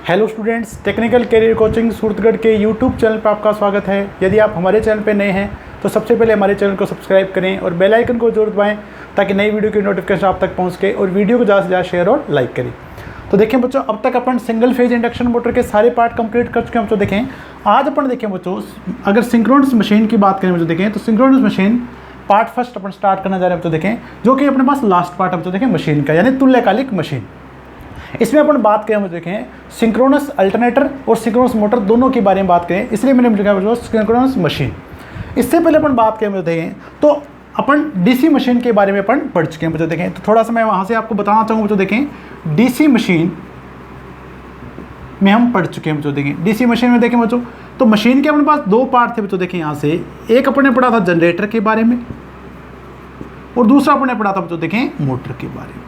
Hello students, technical career coaching Suratgarh के YouTube channel पर आपका स्वागत है। यदि आप हमारे चैनल पर नए हैं तो सबसे पहले हमारे चैनल को सब्सक्राइब करें और बेल आइकन को जरूर दबाएं ताकि नई वीडियो की नोटिफिकेशन आप तक पहुंच सके और वीडियो को ज़्यादा से ज़्यादा शेयर और लाइक करें। तो देखें बच्चों, अब तक अपन सिंगल फेज इंडक्शन मोटर के सारे पार्ट कंप्लीट कर चुके हैं। बच्चों देखें, आज अपन देखें बच्चों, अगर सिंक्रोनस मशीन की बात करें बच्चों देखें तो सिंक्रोनस मशीन पार्ट फर्स्ट अपन स्टार्ट करना जा रहे हैं बच्चों देखें, जो कि अपने पास लास्ट पार्ट है बच्चों देखें मशीन का, यानी तुल्यकालिक मशीन। इसमें अपन बात करें देखें सिंक्रोनस अल्टरनेटर और सिंक्रोनस मोटर दोनों के बारे में बात करें, इसलिए मैंने लिखा सिंक्रोनस मशीन। इससे पहले अपन बात करें देखें तो अपन डीसी मशीन के बारे में अपन पढ़ चुके हैं बच्चों देखें। तो थोड़ा सा मैं वहाँ से आपको बताना चाहूँगा बच्चों देखें, डीसी मशीन में हम पढ़ चुके हैं बच्चों देखें। डीसी मशीन में देखें बच्चों, तो मशीन के अपने पास दो पार्ट थे बच्चों देखें। यहाँ से एक अपन ने पढ़ा था जनरेटर के बारे में और दूसरा अपन ने पढ़ा था बच्चों देखें मोटर के बारे में।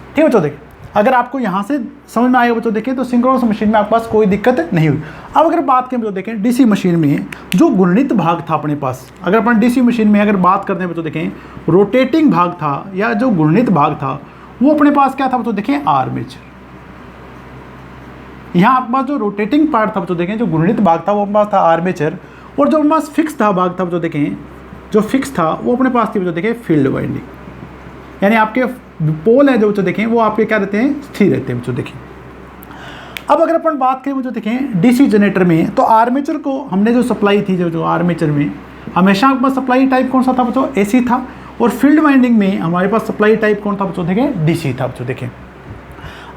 ठीक है बच्चों देखें, अगर आपको यहाँ से समझ में आएगा बच्चों देखें तो सिंक्रोनस मशीन में आपके पास कोई दिक्कत नहीं हुई। अब अगर बात करें बच्चों देखें डीसी मशीन में जो घूर्णित भाग था अपने पास, अगर अपन डीसी मशीन में अगर बात करते हैं बच्चों देखें रोटेटिंग भाग था या जो घूर्णित भाग था वो अपने पास क्या था बच्चों देखें आर्मेचर। यहाँ आपके पास जो रोटेटिंग पार्ट था बच्चों देखें, जो घूर्णित भाग था वो अपने पास था आर्मेचर, और जो अपने पास फिक्स था भाग था बच्चों देखें, जो फिक्स था वो अपने पास थी बच्चों देखें फील्ड वाइंडिंग, यानी आपके पोल है जो बच्चों देखें वो आपके क्या रहते हैं, स्थिर रहते हैं बच्चों देखें। अब अगर अपन बात करें बच्चों देखें डीसी जनरेटर में, तो आर्मेचर को हमने जो सप्लाई थी जो आर्मेचर में हमेशा आपके पास सप्लाई टाइप कौन सा था बच्चों, एसी था, और फील्ड वाइंडिंग में हमारे पास सप्लाई टाइप कौन था बच्चों देखें, डीसी था बच्चों देखें।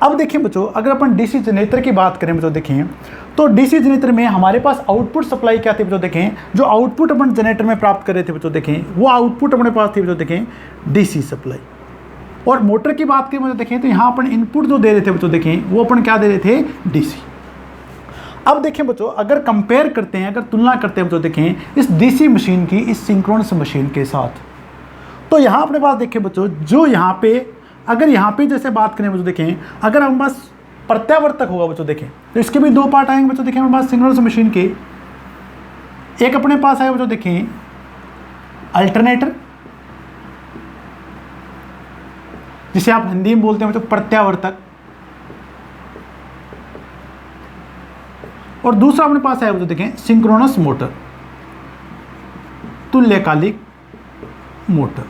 अब देखें बच्चों, अगर अपन डीसी जनरेटर की बात करें बच्चों देखें, तो डीसी जनरेटर में हमारे पास आउटपुट सप्लाई क्या थी बच्चों देखें, जो आउटपुट अपन जनरेटर में प्राप्त कर रहे थे बच्चों देखें, वो आउटपुट अपने पास थी बच्चों देखें डीसी सप्लाई। और मोटर की बात करें बच्चों देखें तो यहाँ अपन इनपुट जो दे रहे थे बच्चों देखें वो अपन क्या दे रहे थे, डीसी। अब देखें बच्चों, अगर कंपेयर करते हैं, अगर तुलना करते हैं बच्चों देखें इस डीसी मशीन की इस सिंक्रोनस मशीन के साथ, तो यहाँ अपने पास देखें बच्चों, जो यहाँ पे अगर यहाँ पे जैसे बात करें बच्चों देखें, अगर हमारे पास प्रत्यावर्तक होगा बच्चों देखें तो इसके भी दो पार्ट आएंगे बच्चों देखें हमारे पास सिंक्रोनस मशीन के। एक अपने पास आएगा बच्चों देखें अल्टरनेटर, जिसे आप हिंदी में बोलते हैं बच्चों प्रत्यावर्तक, और दूसरा अपने पास आएगा बच्चों देखें सिंक्रोनस मोटर, तुल्यकालिक मोटर,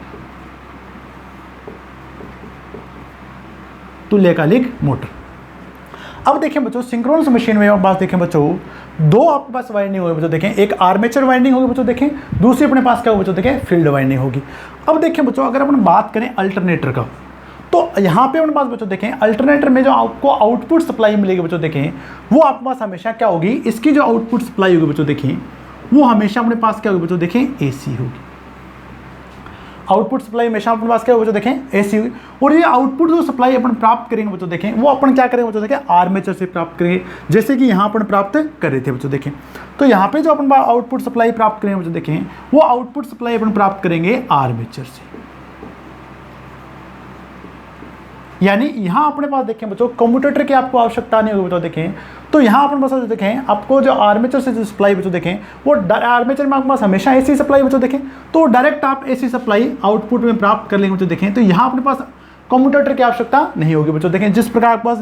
तुल्यकालिक मोटर। अब देखें बच्चों सिंक्रोनस मशीन में आप बात देखें बच्चों, दो आपके पास वाइंडिंग होगी बच्चों देखें, एक आर्मेचर वाइंडिंग होगी बच्चों देखें, दूसरी अपने पास क्या होगी बच्चों देखें फील्ड वाइंडिंग होगी। अब देखें बच्चों, अगर अपन बात करें अल्टरनेटर का, तो यहाँ पे अपने पास बच्चों देखें अल्टरनेटर में जो आपको आउटपुट सप्लाई मिलेगी बच्चों देखें, वो आपके पास हमेशा क्या होगी, इसकी जो आउटपुट सप्लाई होगी बच्चों देखें वो हमेशा अपने पास क्या होगी बच्चों देखें, एसी होगी। आउटपुट सप्लाई हमेशा अपने पास क्या होगी बच्चों देखें, एसी होगी। और ये आउटपुट जो सप्लाई अपन प्राप्त करेंगे बच्चों देखें वो अपन क्या करेंगे बच्चों देखें, आर्मेचर से प्राप्त करेंगे, जैसे कि यहाँ अपन प्राप्त कर रहे थे बच्चों देखें। तो यहाँ पे जो अपन आउटपुट सप्लाई प्राप्त करेंगे बच्चों देखें वो आउटपुट सप्लाई अपन प्राप्त करेंगे आर्मेचर से। यानी यहाँ अपने पास देखें बच्चों कम्यूटेटर की आपको आवश्यकता नहीं होगी बच्चों देखें, तो यहाँ अपन बस देखें आपको जो आर्मेचर से जो सप्लाई बच्चों देखें वो आर्मेचर में आपके पास हमेशा एसी सप्लाई बच्चों देखें, तो डायरेक्ट आप एसी सप्लाई आउटपुट में प्राप्त कर लेंगे बच्चों देखें। तो यहाँ अपने पास कम्यूटेटर की आवश्यकता नहीं होगी बच्चों देखें, जिस प्रकार आपके पास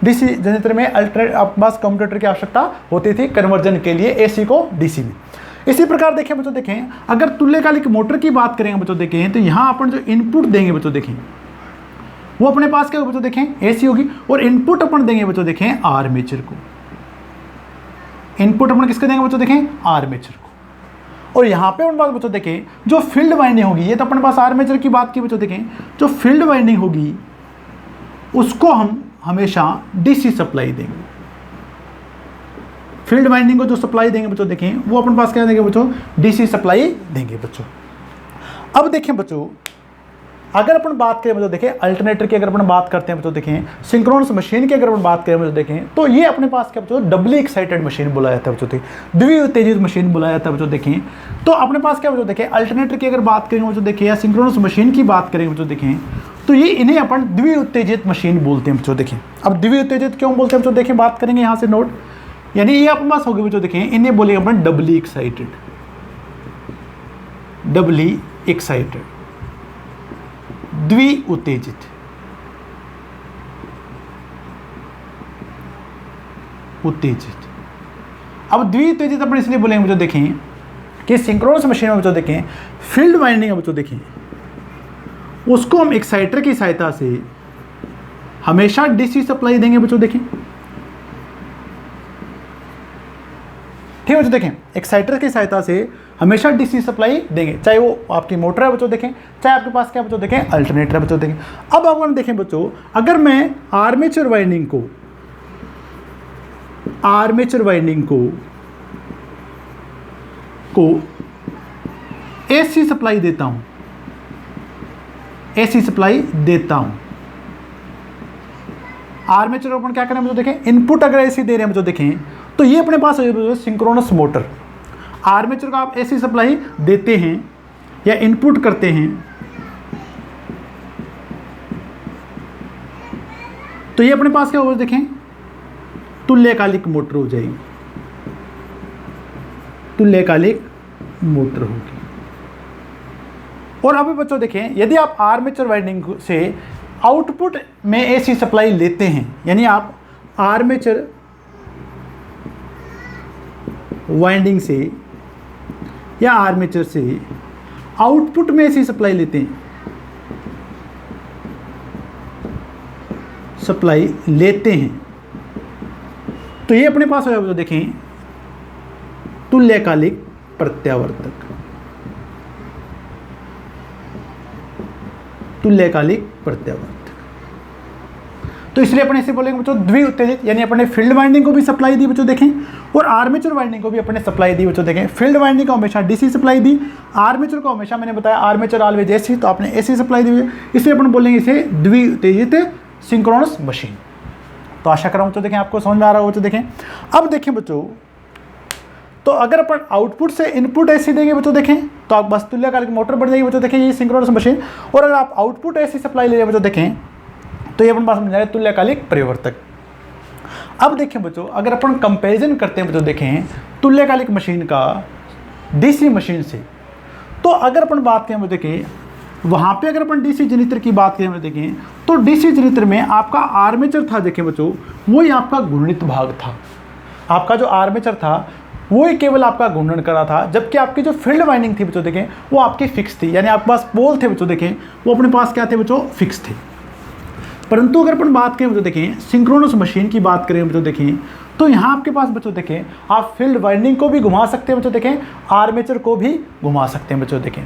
डीसी जनरेटर में अल्टरनेट आपके पास कम्यूटेटर की आवश्यकता होती थी कन्वर्जन के लिए एसी को डीसी में। इसी प्रकार देखें बच्चों देखें, अगर तुल्यकालिक मोटर की बात करेंगे बच्चों देखें, तो यहाँ अपन जो इनपुट देंगे बच्चों देखें वो अपने पास क्या होगा बच्चों देखें, एसी होगी, और इनपुट अपन देंगे बच्चों देखें आर्मेचर को। इनपुट अपन किसके देंगे बच्चों देखें, आर्मेचर को। और यहाँ पे अपन बात बच्चों देखें जो फील्ड वाइंडिंग होगी, ये तो अपने पास आर्मेचर की बात की बच्चों देखें, जो फील्ड वाइंडिंग होगी उसको हम हमेशा डीसी सप्लाई देंगे। फील्ड वाइंडिंग को जो सप्लाई देंगे बच्चों देखें वो अपन पास क्या देंगे बच्चों, डीसी सप्लाई देंगे बच्चों। अब देखें बच्चों, अगर अपन बात करें बच्चों देखें अल्टरनेटर की, अगर अपन बात करते हैं बच्चों देखें सिंक्रोनस मशीन की, अगर अपन बात करें बच्चों देखें तो ये अपने पास क्या बच्चों डबली एक्साइटेड मशीन बुलाया जाता है बच्चों देखें, द्विउत्तेजित मशीन बुलाया जाता है बच्चों देखें। तो अपने पास क्या बच्चों देखें अल्टरनेटर की अगर बात करेंगे बच्चों देखें या सिंक्रोनस मशीन की बात करेंगे बच्चों देखें, तो ये इन्हें अपन द्विउत्तेजित मशीन बोलते हैं बच्चों देखें। अब द्विउत्तेजित क्यों बोलते हैं बच्चों देखें, बात करेंगे यहाँ से नोट, यानी ये अपने पास होगी बच्चों देखें, इन्हें बोलेंगे अपन डबली एक्साइटेड, डबली एक्साइटेड द्वि उत्तेजित। उत्तेजित। अब द्विउत्तेजित अपन इसलिए बोलेंगे बच्चों देखें कि सिंक्रोनस मशीन में बच्चों देखें फील्ड वाइंडिंग में बच्चों देखें उसको हम एक्साइटर की सहायता से हमेशा डीसी सप्लाई देंगे बच्चों देखें। ठीक है बच्चों देखें, एक्साइटर की सहायता से हमेशा डीसी सप्लाई देंगे, चाहे वो आपकी मोटर है बच्चों देखें, चाहे आपके पास क्या बच्चों देखें अल्टरनेटर है बच्चों देखें। अब हम देखें बच्चों, अगर मैं आर्मेचर वाइंडिंग को एसी सप्लाई देता हूं, एसी सप्लाई देता हूं, आर्मेचर अपन क्या करें बच्चों देखें, इनपुट अगर एसी दे रहे हैं बच्चों देखें तो ये अपने पास सिंक्रोनस मोटर, आर्मेचर को आप एसी सप्लाई देते हैं या इनपुट करते हैं तो ये अपने पास क्या होगा देखें, तुल्यकालिक मोटर हो जाएगी, तुल्यकालिक मोटर होगी। और अभी बच्चों देखें, यदि आप आर्मेचर वाइंडिंग से आउटपुट में एसी सप्लाई लेते हैं, यानी आप आर्मेचर वाइंडिंग से या आर्मेचर से आउटपुट में एसी सप्लाई लेते हैं, तो ये अपने पास हो देखें तुल्यकालिक प्रत्यावर्तक, तुल्यकालिक प्रत्यावर्तक। तो इसलिए अपन इसे बोलेंगे बच्चों द्विउत्तेजित, यानी अपने फील्ड वाइंडिंग को भी सप्लाई दी बच्चों देखें और आर्मेचर वाइंडिंग को भी अपने सप्लाई दी बच्चों देखें। फील्ड वाइंडिंग को हमेशा डीसी सप्लाई दी, आर्मेचर को हमेशा मैंने बताया आर्मेचर ऑलवेज एसी, तो आपने एसी सप्लाई दी, इसलिए अपन बोलेंगे इसे द्विउत्तेजित सिंक्रोनस मशीन। तो आशा कर रहा हूं बच्चों देखें आपको समझ में आ रहा हो बच्चों देखें। अब देखें बच्चों, तो अगर अपन आउटपुट से इनपुट एसी देंगे बच्चों देखें तो आप बस तुल्यकालिक मोटर बन जाएगी बच्चों देखें, ये सिंक्रोनस मशीन। और अगर आप आउटपुट एसी सप्लाई ले रहे बच्चों देखें तो ये अपन पास मिल जाएगा तुल्यकालिक परिवर्तक। अब देखें बच्चों, अगर अपन कंपैरिजन करते हैं बच्चों देखें तुल्यकालिक मशीन का डीसी मशीन से, तो अगर अपन बात करें बच्चों देखें वहाँ पे अगर अपन डीसी जनरेटर की बात करें बच्चों देखें तो डीसी जनरेटर में आपका आर्मेचर था देखें बच्चों, वही आपका घूर्णित भाग था, आपका जो आर्मेचर था वो ही केवल आपका घूर्णन कर रहा था, जबकि आपकी जो फील्ड वाइंडिंग थी बच्चों देखें वो आपकी फिक्स थी, यानी आपके पास पोल थे बच्चों देखें वो अपने पास क्या थे बच्चों, फिक्स थे। परंतु अगर अपन बात करें बच्चों देखें सिंक्रोनस मशीन की बात करें बच्चों देखें तो यहाँ आपके पास बच्चों देखें आप फील्ड वाइंडिंग को भी घुमा सकते हैं बच्चों देखें, आर्मेचर को भी घुमा सकते हैं बच्चों देखें।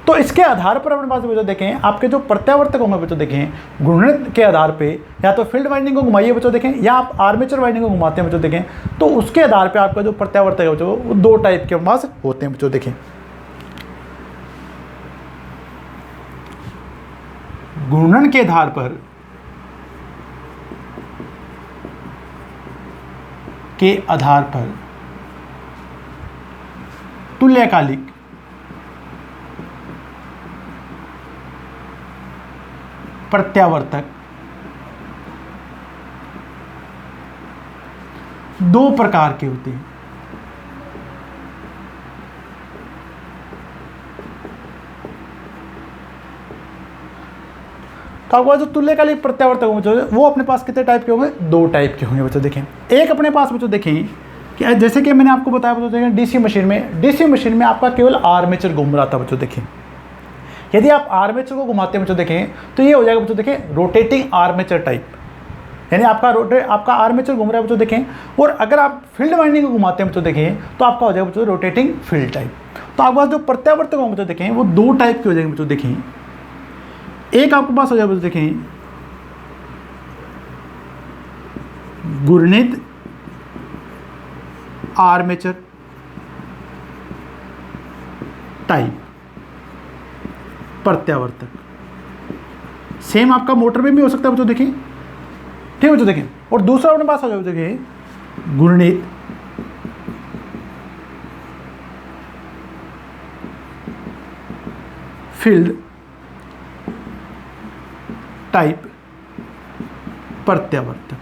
तो इसके आधार पर अपने पास बच्चों देखें आपके जो प्रत्यावर्तक होंगे बच्चों देखें घूर्णन के आधार पे, या तो फील्ड वाइंडिंग को घुमाइए बच्चों देखें या आप आर्मेचर वाइंडिंग को घुमाते हैं बच्चों देखें, तो उसके आधार पे आपका जो प्रत्यावर्तक है बच्चों वो दो टाइप के पास होते हैं बच्चों देखें। घूर्णन के आधार पर तुल्यकालिक प्रत्यावर्तक दो प्रकार के होते हैं। तो आपको जो तुल्यकालिक प्रत्यावर्तक होंगे वो अपने पास कितने टाइप के होंगे, दो टाइप के होंगे बच्चों देखें। एक अपने पास बच्चों देखें कि जैसे कि मैंने आपको बताया बच्चों देखें डीसी मशीन में आपका केवल आर्मेचर घूम रहा था बच्चों देखें। यदि आप आर्मेचर को घुमाते हैं बच्चों देखें तो ये हो जाएगा बच्चों देखें रोटेटिंग आर्मेचर टाइप, यानी आपका आर्मेचर घूम रहा है बच्चों देखें। और अगर आप फील्ड वाइंडिंग को घुमाते हैं बच्चों देखें तो आपका हो जाएगा बच्चों रोटेटिंग फील्ड टाइप। तो आपके पास जो प्रत्यावर्तक होंगे बच्चों देखें वो दो टाइप के हो जाएंगे बच्चों देखें। एक आपके पास हो जाएगा बच्चों देखें घूर्णित आर्मेचर टाइप प्रत्यावर्तक, सेम आपका मोटर में भी हो सकता है बच्चों देखें, ठीक है बच्चों देखें। और दूसरा अपने पास हो जाएगा देखें घूर्णित फील्ड टाइप प्रत्यावर्तक।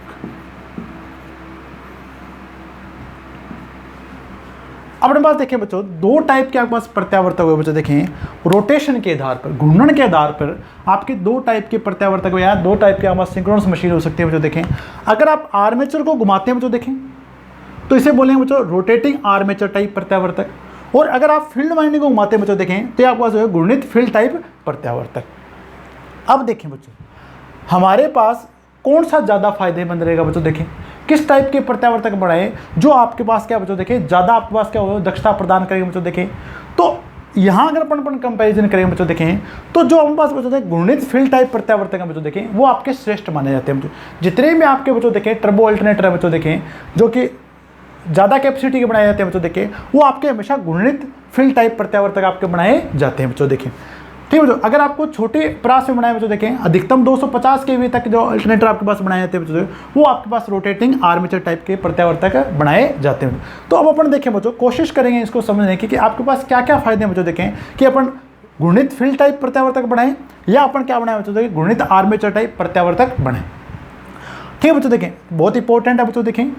अपने पास देखें बच्चों दो टाइप के आपके पास प्रत्यावर्तक हुए बच्चों देखें। रोटेशन के आधार पर, घूर्णन के आधार पर आपके दो टाइप के प्रत्यावर्तक या दो टाइप के आपके पास सिंक्रोनस मशीन हो सकती है बच्चों देखें। अगर आप आर्मेचर को घुमाते हैं बच्चों देखें तो इसे बोलेंगे बच्चों रोटेटिंग आर्मेचर टाइप प्रत्यावर्तक। और अगर आप फील्ड वाइंडिंग को घुमाते हैं बच्चों देखें तो आपके पास जो है घूर्णित फील्ड टाइप प्रत्यावर्तक। अब देखें बच्चों हमारे पास कौन सा ज़्यादा फायदेमंद रहेगा बच्चों, देखें किस टाइप के प्रत्यावर्तक बढ़ाए जो आपके पास क्या बच्चों देखें ज़्यादा आपके पास क्या होगा दक्षता प्रदान करेंगे बच्चों देखें। तो यहाँ अगर अपन कंपैरिजन करेंगे बच्चों देखें तो जो हमारे पास बच्चों देखें घूर्णित फील्ड टाइप प्रत्यावर्तक बच्चों देखें वो आपके श्रेष्ठ माने जाते हैं बच्चों। जितने भी आपके बच्चों देखें टर्बो अल्टरनेटर है बच्चों देखें जो कि ज़्यादा कैपेसिटी के बनाए जाते हैं बच्चों देखें वो आपके हमेशा घूर्णित फील्ड टाइप प्रत्यावर्तक आपके बनाए जाते हैं बच्चों देखें। ठीक है बच्चों, अगर आपको छोटे प्रास में बनाए बच्चों देखें अधिकतम 250 kV तक जो अल्टरनेटर आपके पास बनाए जाते हैं बच्चों वो आपके पास रोटेटिंग आर्मेचर टाइप के प्रत्यावर्तक बनाए जाते हैं। तो अब अपन देखें बच्चों कोशिश करेंगे इसको समझने की कि आपके पास क्या क्या फायदे हैं बच्चों देखें कि अपन घूर्णित फील्ड टाइप प्रत्यावर्तक बनाएं या अपन क्या बनाए बच्चों देखें घूर्णित आर्मेचर टाइप प्रत्यावर्तक बनाएं। ठीक है बच्चों देखें बहुत इंपॉर्टेंट है बच्चों देखें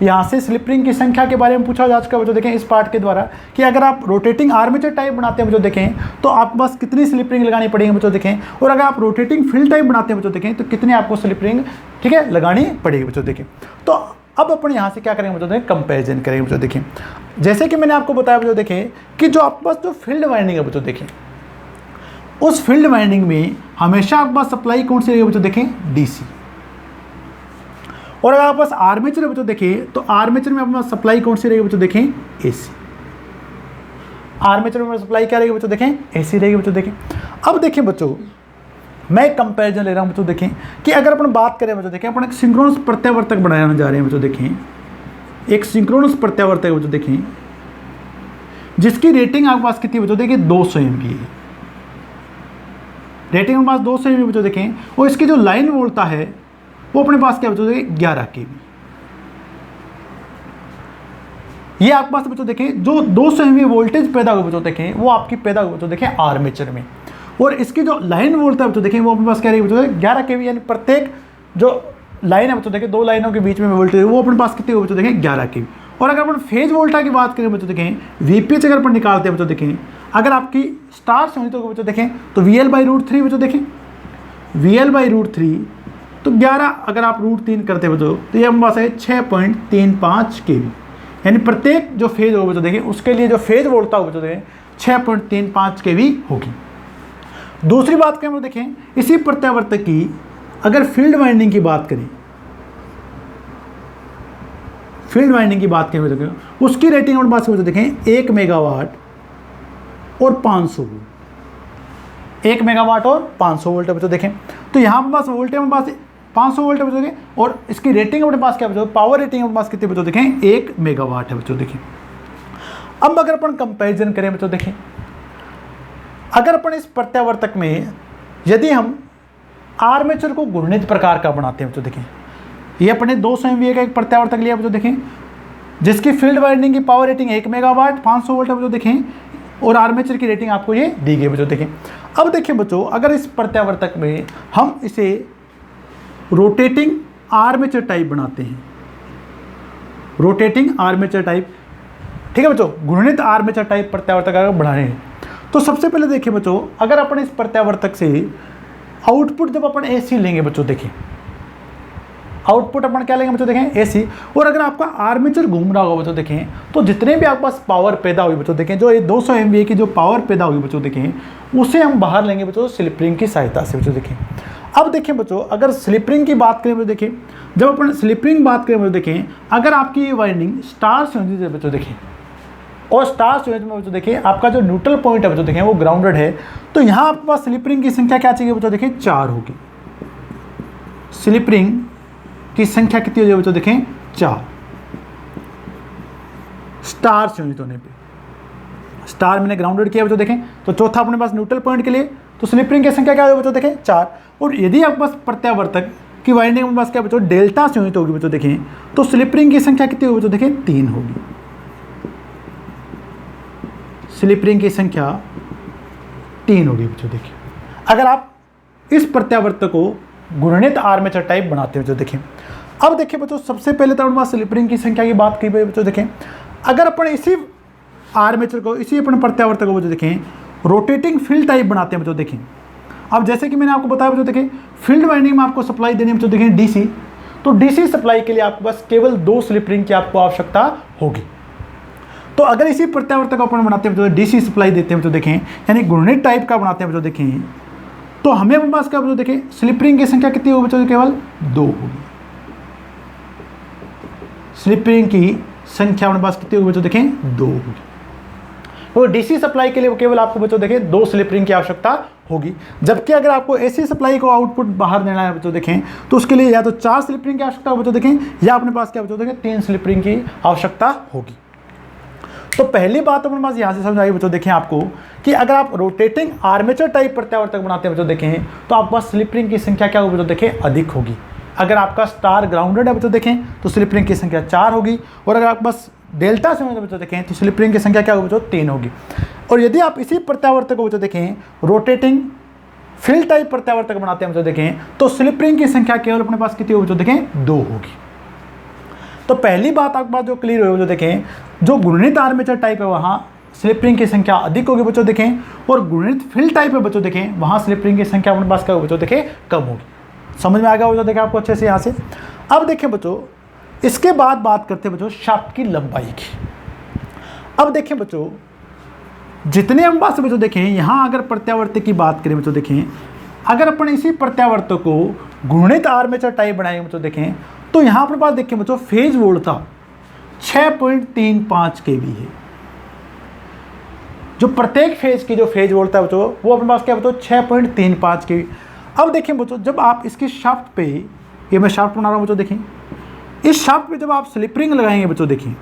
यहाँ से स्लिप रिंग की संख्या के बारे में पूछा जा चुका है बच्चों देखें इस पार्ट के द्वारा कि अगर आप रोटेटिंग आर्मेचर टाइप बनाते हैं बच्चों देखें तो आपके पास कितनी स्लिप रिंग लगानी पड़ेगी बच्चों देखें, और अगर आप रोटेटिंग फील्ड टाइप बनाते हैं बच्चों देखें तो कितनी आपको स्लिप रिंग ठीक है लगानी पड़ेगी बच्चों देखें। तो अब अपन यहाँ से क्या करेंगे बच्चों देखें कंपेरिजन करेंगे बच्चों देखें। जैसे कि मैंने आपको बताया बच्चों देखें कि जो आपके पास जो फील्ड वाइंडिंग है बच्चों देखें उस फील्ड वाइंडिंग में हमेशा आपके पास सप्लाई कौन सी रहेगी बच्चों देखें डीसी। और अगर आपके पास आर्मेचर बच्चों देखें तो आर्मेचर में अपना सप्लाई कौन सी रहेगी बच्चों देखें एसी। आर्मेचर में सप्लाई क्या रहेगी बच्चों देखें एसी रहेगी बच्चों देखें। अब देखें बच्चों मैं एक कंपैरिजन ले रहा हूं बच्चों देखें कि अगर अपन बात करें बच्चों देखें अपन एक सिंक्रोनस प्रत्यावर्तक बनाने जा रहे हैं बच्चों देखें एक सिंक्रोनस प्रत्यावर्तक बच्चों देखें जिसकी रेटिंग आपके पास कितनी बच्चों देखें 200 MVA है। रेटिंग हमारे पास 200 MVA बच्चों देखें और इसकी जो लाइन वोल्टता है वो अपने पास क्या बच्चों देखें 11 kV। ये आपके पास बच्चों देखें जो 200 MVA वोल्टेज पैदा हुई बच्चों देखें वो आपकी पैदा हुई बच्चों देखें आर्मेचर में, और इसकी जो लाइन वोल्ट है बच्चों देखें वो अपने पास क्या रहेगी बच्चों देखें 11 kV। यानी प्रत्येक जो लाइन है बच्चों देखें दो लाइनों के बीच में वोल्टेज वो अपने पास कितनी बच्चों देखें 11 kV। और अगर अपन फेज वोल्टा की बात करें बच्चों देखें VPH अगर अपन निकालते हैं बच्चों देखें अगर आपकी स्टार से हुई तो बच्चों देखें तो VL/√3 बच्चों देखें VL/√3 तो 11 अगर आप √3 करते हो बच्चों तो ये हमारे पास है 6.35 kV। यानी प्रत्येक जो फेज होगा बच्चों देखें उसके लिए जो फेज वोल्टता होगा बच्चों देखें 6.35 kV होगी। दूसरी बात करें देखें इसी प्रत्यावर्तक की अगर फील्ड वाइंडिंग की बात करें देखें उसकी रेटिंग हमारे पास बच्चों देखें 1 मेगावाट और 500 वोल्ट 1 मेगावाट और 500 वोल्ट बच्चों देखें। तो यहाँ पर पास वोल्टेज हमारे पास 500 वोल्ट बच्चों देखें और इसकी रेटिंग अपने पास क्या बच्चों पावर रेटिंग अपने पास कितनी बच्चों देखें 1 मेगावाट है बच्चों देखें। अब अगर अपन कंपैरिजन करें बच्चों देखें अगर अपन इस प्रत्यावर्तक में यदि हम आर्मेचर को घूर्णित प्रकार का बनाते हैं बच्चों देखें ये अपने 200 MVA का एक प्रत्यावर्तक लिया बच्चों देखें जिसकी फील्ड वाइंडिंग की पावर रेटिंग 1 मेगावाट 500 वोल्ट है बच्चों देखें और आर्मेचर की रेटिंग आपको ये दी गई बच्चों देखें। अब देखिए बच्चों अगर इस प्रत्यावर्तक में हम इसे रोटेटिंग आर्मेचर टाइप बनाते हैं रोटेटिंग आर्मेचर टाइप ठीक है बच्चों घूर्णित आर्मेचर टाइप प्रत्यावर्तक अगर बनाए हैं तो सबसे पहले देखिए बच्चों अगर अपन इस प्रत्यावर्तक से आउटपुट जब अपन एसी लेंगे बच्चों देखें आउटपुट अपन क्या लेंगे बच्चों देखें एसी। और अगर आपका आर्मेचर घूम रहा होगा बच्चों देखें तो जितने भी आपके पास पावर पैदा हुई बच्चों देखें जो ये 200 MVA की जो पावर पैदा हुई बच्चों देखें उसे हम बाहर लेंगे बच्चों स्लिप रिंग की सहायता से बच्चों देखें। अब देखें बच्चों अगर स्लिप रिंग की बात करें बच्चों देखें जब अपन स्लिप रिंग बात करें बच्चों देखें अगर आपकी ये वाइंडिंग स्टार संयोजित है बच्चों देखें और स्टार संयोजित में बच्चों देखें आपका जो न्यूट्रल पॉइंट है बच्चों देखें वो ग्राउंडेड है तो यहाँ आपके पास स्लिप रिंग की संख्या क्या चाहिए बच्चों देखें 4 होगी। स्लिप रिंग की संख्या कितनी हो जाए बच्चों देखें 4 स्टार संयोजित होने पे स्टार मैंने ग्राउंडेड किया बच्चों देखें तो चौथा अपने पास न्यूट्रल पॉइंट के लिए तो स्लिप रिंग की संख्या क्या होगी बच्चों देखें 4। और यदि आपके पास प्रत्यावर्तक की वाइंडिंग में पास क्या बच्चों डेल्टा संयोजित होगी बच्चों देखें तो स्लिप रिंग की संख्या कितनी होगी बच्चों देखें 3 होगी। स्लिप रिंग की संख्या 3 होगी बच्चों देखें अगर आप इस प्रत्यावर्तक को घूर्णित आर्मेचर टाइप बनाते हैं बच्चों देखें। अब देखिए बच्चों सबसे पहले तो हमारे स्लिप रिंग की संख्या की बात की बच्चों देखें अगर अपन इसी आर्मेचर को इसी अपन प्रत्यावर्तक को बच्चों देखें रोटेटिंग फील्ड टाइप बनाते हैं बच्चों देखें। अब जैसे कि मैंने आपको बताया बच्चों देखें फील्ड वाइंडिंग में आपको सप्लाई देनी है बच्चों देखें डीसी तो डीसी सप्लाई के लिए आपके पास केवल 2 स्लिप रिंग की आपको आवश्यकता होगी। तो अगर इसी प्रत्यावर्तक को अपन बनाते हैं तो डीसी सप्लाई देते हैं तो देखें, यानी घूर्णित टाइप का बनाते हैं तो देखें, तो हमें अपने पास क्या देखें, स्लिप रिंग की संख्या कितनी होगी बच्चों, केवल 2 होगी। स्लिप रिंग की संख्या अपने पास कितनी होगी बच्चों, देखें 2 होगी। तो डीसी सप्लाई के लिए केवल आपको बच्चों देखें 2 स्लिप रिंग की आवश्यकता होगी, जबकि अगर आपको एसी सप्लाई को आउटपुट बाहर देना है बच्चों देखें, तो उसके लिए या तो 4 स्लिप रिंग की आवश्यकता होगी बच्चों देखें, या अपने पास क्या बच्चों देखें 3 स्लिप रिंग की आवश्यकता होगी। तो पहली बात अपने पास यहाँ से समझ आई बच्चों देखें आपको, कि अगर आप रोटेटिंग आर्मेचर टाइप प्रत्यावर्तक बनाते हैं बच्चों देखें, तो आपके पास स्लिप रिंग की संख्या क्या होगी बच्चों देखें, अधिक होगी। अगर आपका स्टार ग्राउंडेड है बच्चों देखें तो स्लिप रिंग की संख्या 4 होगी, और अगर आपके पास डेल्टा से बच्चों देखें तो स्लिप रिंग की संख्या क्या होगी बच्चों, 3 होगी। और यदि आप इसी प्रत्यावर्तक को बच्चों देखें रोटेटिंग फील्ड टाइप प्रत्यावर्तक बनाते हैं बच्चों देखें, तो स्लिप रिंग की संख्या केवल अपने पास कितनी होगी बच्चों देखें, 2 होगी। तो पहली बात आपके पास जो क्लियर हो, जो देखें जो घूर्णित आर्मेचर टाइप है वहाँ स्लिप रिंग की संख्या अधिक होगी बच्चों देखें, और घूर्णित फील्ड टाइप है बच्चों देखें वहाँ स्लिप रिंग की संख्या अपने पास क्या होगी बच्चों देखें, कम होगी। समझ में आ गया बच्चों देखें आपको अच्छे से यहाँ से। अब देखें बच्चों, इसके बाद बात करते हैं बच्चों शाफ्ट की लंबाई की। अब देखें बच्चों, जितने हम बात से बच्चों देखें, यहाँ अगर प्रत्यावर्तक की बात करें बच्चों देखें, अगर अपन इसी प्रत्यावर्तक को घूर्णित आर्मेचर टाइप बनाएंगे बच्चों देखें, तो यहाँ अपने पास देखें बच्चों फेज वोल्टता 6.35 kV है। जो प्रत्येक फेज की जो फेज वोल्टता है बच्चों वो अपने पास क्या बच्चों 6.35 kV। अब देखें बच्चों, जब आप इसके शाफ्ट पे, ये मैं शाफ्ट बना रहा हूँ बच्चों देखें, इस शाफ्ट पे जब आप स्लिप रिंग लगाएंगे बच्चों देखें,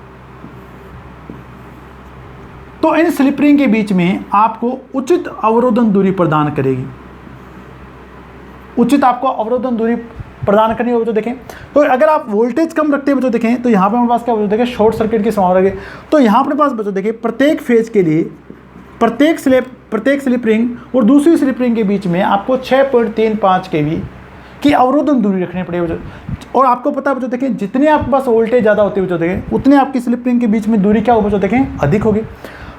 तो इन स्लिप रिंग के बीच में आपको उचित अवरोधन दूरी प्रदान करेगी। उचित आपको अवरोधन दूरी प्रदान करनी होगी बच्चों देखें। तो अगर आप वोल्टेज कम रखते हैं बच्चों देखें, तो यहाँ पे हमारे पास क्या बच्चों देखें शॉर्ट सर्किट की संभावना है। तो यहाँ अपने पास बच्चों देखें प्रत्येक फेज के लिए प्रत्येक स्लिप रिंग और दूसरी स्लिप रिंग के बीच में आपको 6.35 kV की अवरोधन दूरी रखनी पड़ेगी। और आपको पता है बच्चों देखें, जितने आपके पास वोल्टेज ज़्यादा होती है बच्चों देखें, उतने आपकी स्लिप रिंग के बीच में दूरी क्या होगी बच्चों देखें, अधिक होगी।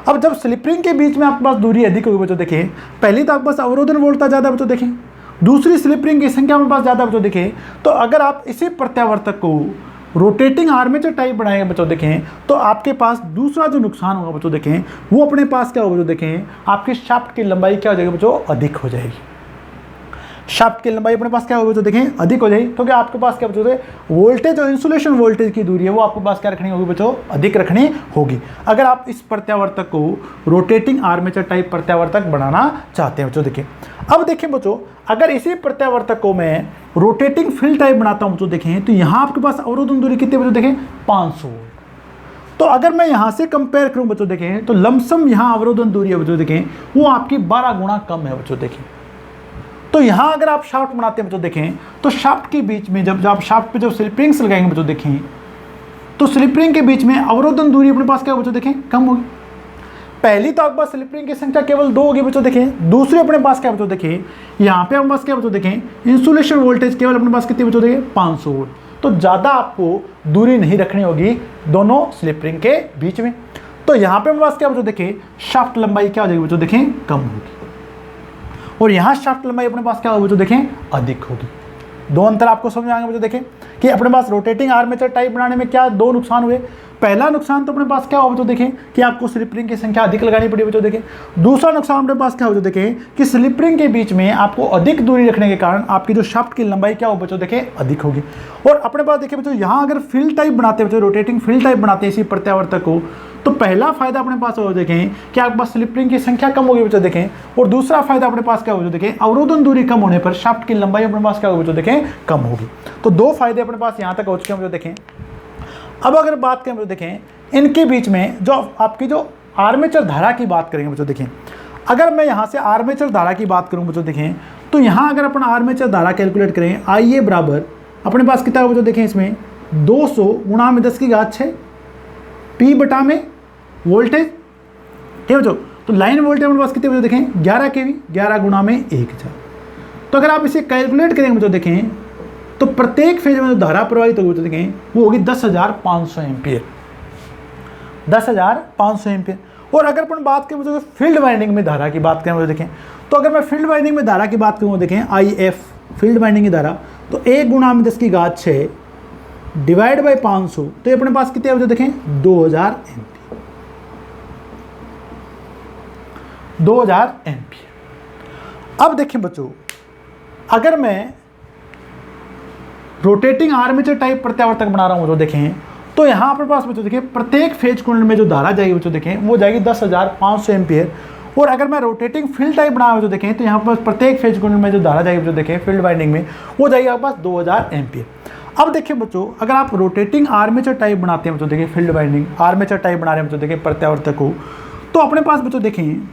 अब जब स्लिप रिंग के बीच में आपके पास दूरी अधिक होगी बच्चों देखें, पहले तो आपके पास अवरोधन वोल्टता ज़्यादा बच्चों देखें, दूसरी स्लिप रिंग की संख्या हमारे पास ज़्यादा बच्चों देखें। तो अगर आप इसी प्रत्यावर्तक को रोटेटिंग आर्मेचर टाइप बनाएंगे बच्चों देखें, तो आपके पास दूसरा जो नुकसान होगा बच्चों देखें, वो अपने पास क्या होगा बच्चों देखें, आपके शाफ्ट की लंबाई क्या हो जाएगी बच्चों, अधिक हो जाएगी। शाफ्ट की लंबाई अपने पास क्या होगी बच्चों देखें, अधिक हो जाएगी, क्योंकि आपके पास क्या बच्चों वोल्टेज और इंसुलेशन वोल्टेज की दूरी है वो आपके पास क्या रखनी होगी बच्चों, अधिक रखनी होगी, अगर आप इस प्रत्यावर्तक को रोटेटिंग आर्मेचर टाइप प्रत्यावर्तक बनाना चाहते हैं बच्चों देखें। अब देखें बच्चों, अगर इसी प्रत्यावर्तक को मैं रोटेटिंग फील्ड टाइप बनाता हूं बच्चों देखें, तो यहाँ आपके पास अवरोधन दूरी कितनी बच्चों देखें, 500 वोल्ट। तो अगर मैं यहाँ से कंपेयर करूँ बच्चों देखें, तो लमसम यहाँ अवरोधन दूरी है बच्चों देखें वो आपकी 12 गुना कम है बच्चों देखें। तो यहाँ अगर आप शाफ्ट बनाते हैं बच्चों देखें, तो शाफ्ट के बीच में जब आप शाफ्ट पे जब स्लिप रिंग्स लगाएंगे बच्चों देखें, तो स्लिप रिंग के बीच में अवरोधन दूरी अपने पास क्या बच्चों देखें, कम होगी। पहली तो आपके पास स्लिप रिंग की संख्या केवल 2 होगी बच्चों देखें, दूसरे अपने पास क्या बच्चों देखें, यहाँ पे अपने पास क्या बच्चों देखें, इंसुलेशन वोल्टेज केवल अपने पास कितनी बच्चों देखें, 500 वोल्ट। तो ज़्यादा आपको दूरी नहीं रखनी होगी दोनों स्लिप रिंग के बीच में। तो यहाँ पे अपने पास क्या बच्चों देखें, शाफ्ट लंबाई क्या हो जाएगी बच्चों देखें, कम होगी, और यहाँ शाफ्ट लंबाई अपने पास क्या होगी बच्चों देखें, अधिक होगी। दो अंतर आपको समझ आएंगे बच्चों देखें कि अपने पास रोटेटिंग आर्मेचर टाइप बनाने में क्या 2 नुकसान हुए। पहला नुकसान तो अपने पास क्या हो बच्चों देखें कि आपको स्लिप रिंग की संख्या अधिक लगानी पड़ी बच्चों देखें। दूसरा नुकसान अपने पास क्या हो बच्चों देखें कि स्लिप रिंग के बीच में आपको अधिक दूरी रखने के कारण आपकी जो शाफ्ट की लंबाई क्या हो बच्चों देखें, अधिक होगी। और अपने पास देखिए बच्चों, यहाँ अगर फील्ड टाइप बनाते हैं बच्चों, रोटेटिंग फील्ड टाइप बनाते हैं इसी प्रत्यावर्तक को, तो पहला फायदा अपने पास हो देखें कि आपके पास स्लिप रिंग की संख्या कम होगी बच्चों देखें, और दूसरा फायदा अपने पास क्या हो देखें, अवरोधन दूरी कम होने पर शाफ्ट की लंबाई अपने पास क्या होगी बच्चों देखें, कम होगी। तो 2 फायदे अपने पास यहाँ तक हो चुके हैं बच्चों देखें। अब अगर बात करें बच्चों देखें, इनके बीच में जो आपकी जो आर्मेचर धारा की बात करेंगे बच्चों देखें, अगर मैं यहाँ से आर्मेचर धारा की बात करूँ बच्चों देखें, तो यहाँ अगर अपन आर्मेचर धारा कैलकुलेट करें, IA बराबर अपने पास कितना होगा बच्चों देखें, इसमें 200 गुणा में 10⁻⁶ P बटा में वोल्टेज, ठीक है बच्चों। तो लाइन वोल्टेज अपने पास कितने बच्चों देखें, 11 kV, 11 गुणा में 1000। तो अगर आप इसे कैलकुलेट करेंगे बच्चों देखें, तो प्रत्येक फेज में जो धारा प्रवाहित होगी बच्चों देखें वो होगी 10,500 एम्पियर, 10,500 एम्पियर। और अगर अपन बात करें बच्चों फील्ड वाइंडिंग में धारा की बात करें बच्चों देखें, तो अगर मैं फील्ड वाइंडिंग में धारा की बात करूँ देखें, IF फील्ड वाइंडिंग की धारा, तो 1 गुणा में 10⁻⁶ डिवाइड बाई 500, तो ये अपने पास कितने बच्चों देखें 2000 एम्पियर, 2000 एम्पियर। अब देखें बच्चों, अगर मैं रोटेटिंग आर्मेचर टाइप प्रत्यावर्तक बना रहा हूं तो देखें, तो यहां अपने पास बच्चों देखें प्रत्येक फेज कुंडल में जो धारा जाएगी बच्चों देखें वो जाएगी 10,500 एम्पियर। और अगर मैं रोटेटिंग फील्ड टाइप बना रहा हूं तो देखें, तो यहाँ पर प्रत्येक फेज कुंडल में जो धारा जाएगी बच्चों देखें फील्ड वाइंडिंग में वो जाएगी आपके पास 2000 एम्पियर। अब देखिए बच्चों, अगर आप रोटेटिंग आर्मेचर टाइप बनाते हैं बच्चों देखिए फील्ड वाइंडिंग आर्मेचर टाइप बना रहे हैं बच्चों देखिए प्रत्यावर्तक को, तो अपने पास बच्चों देखें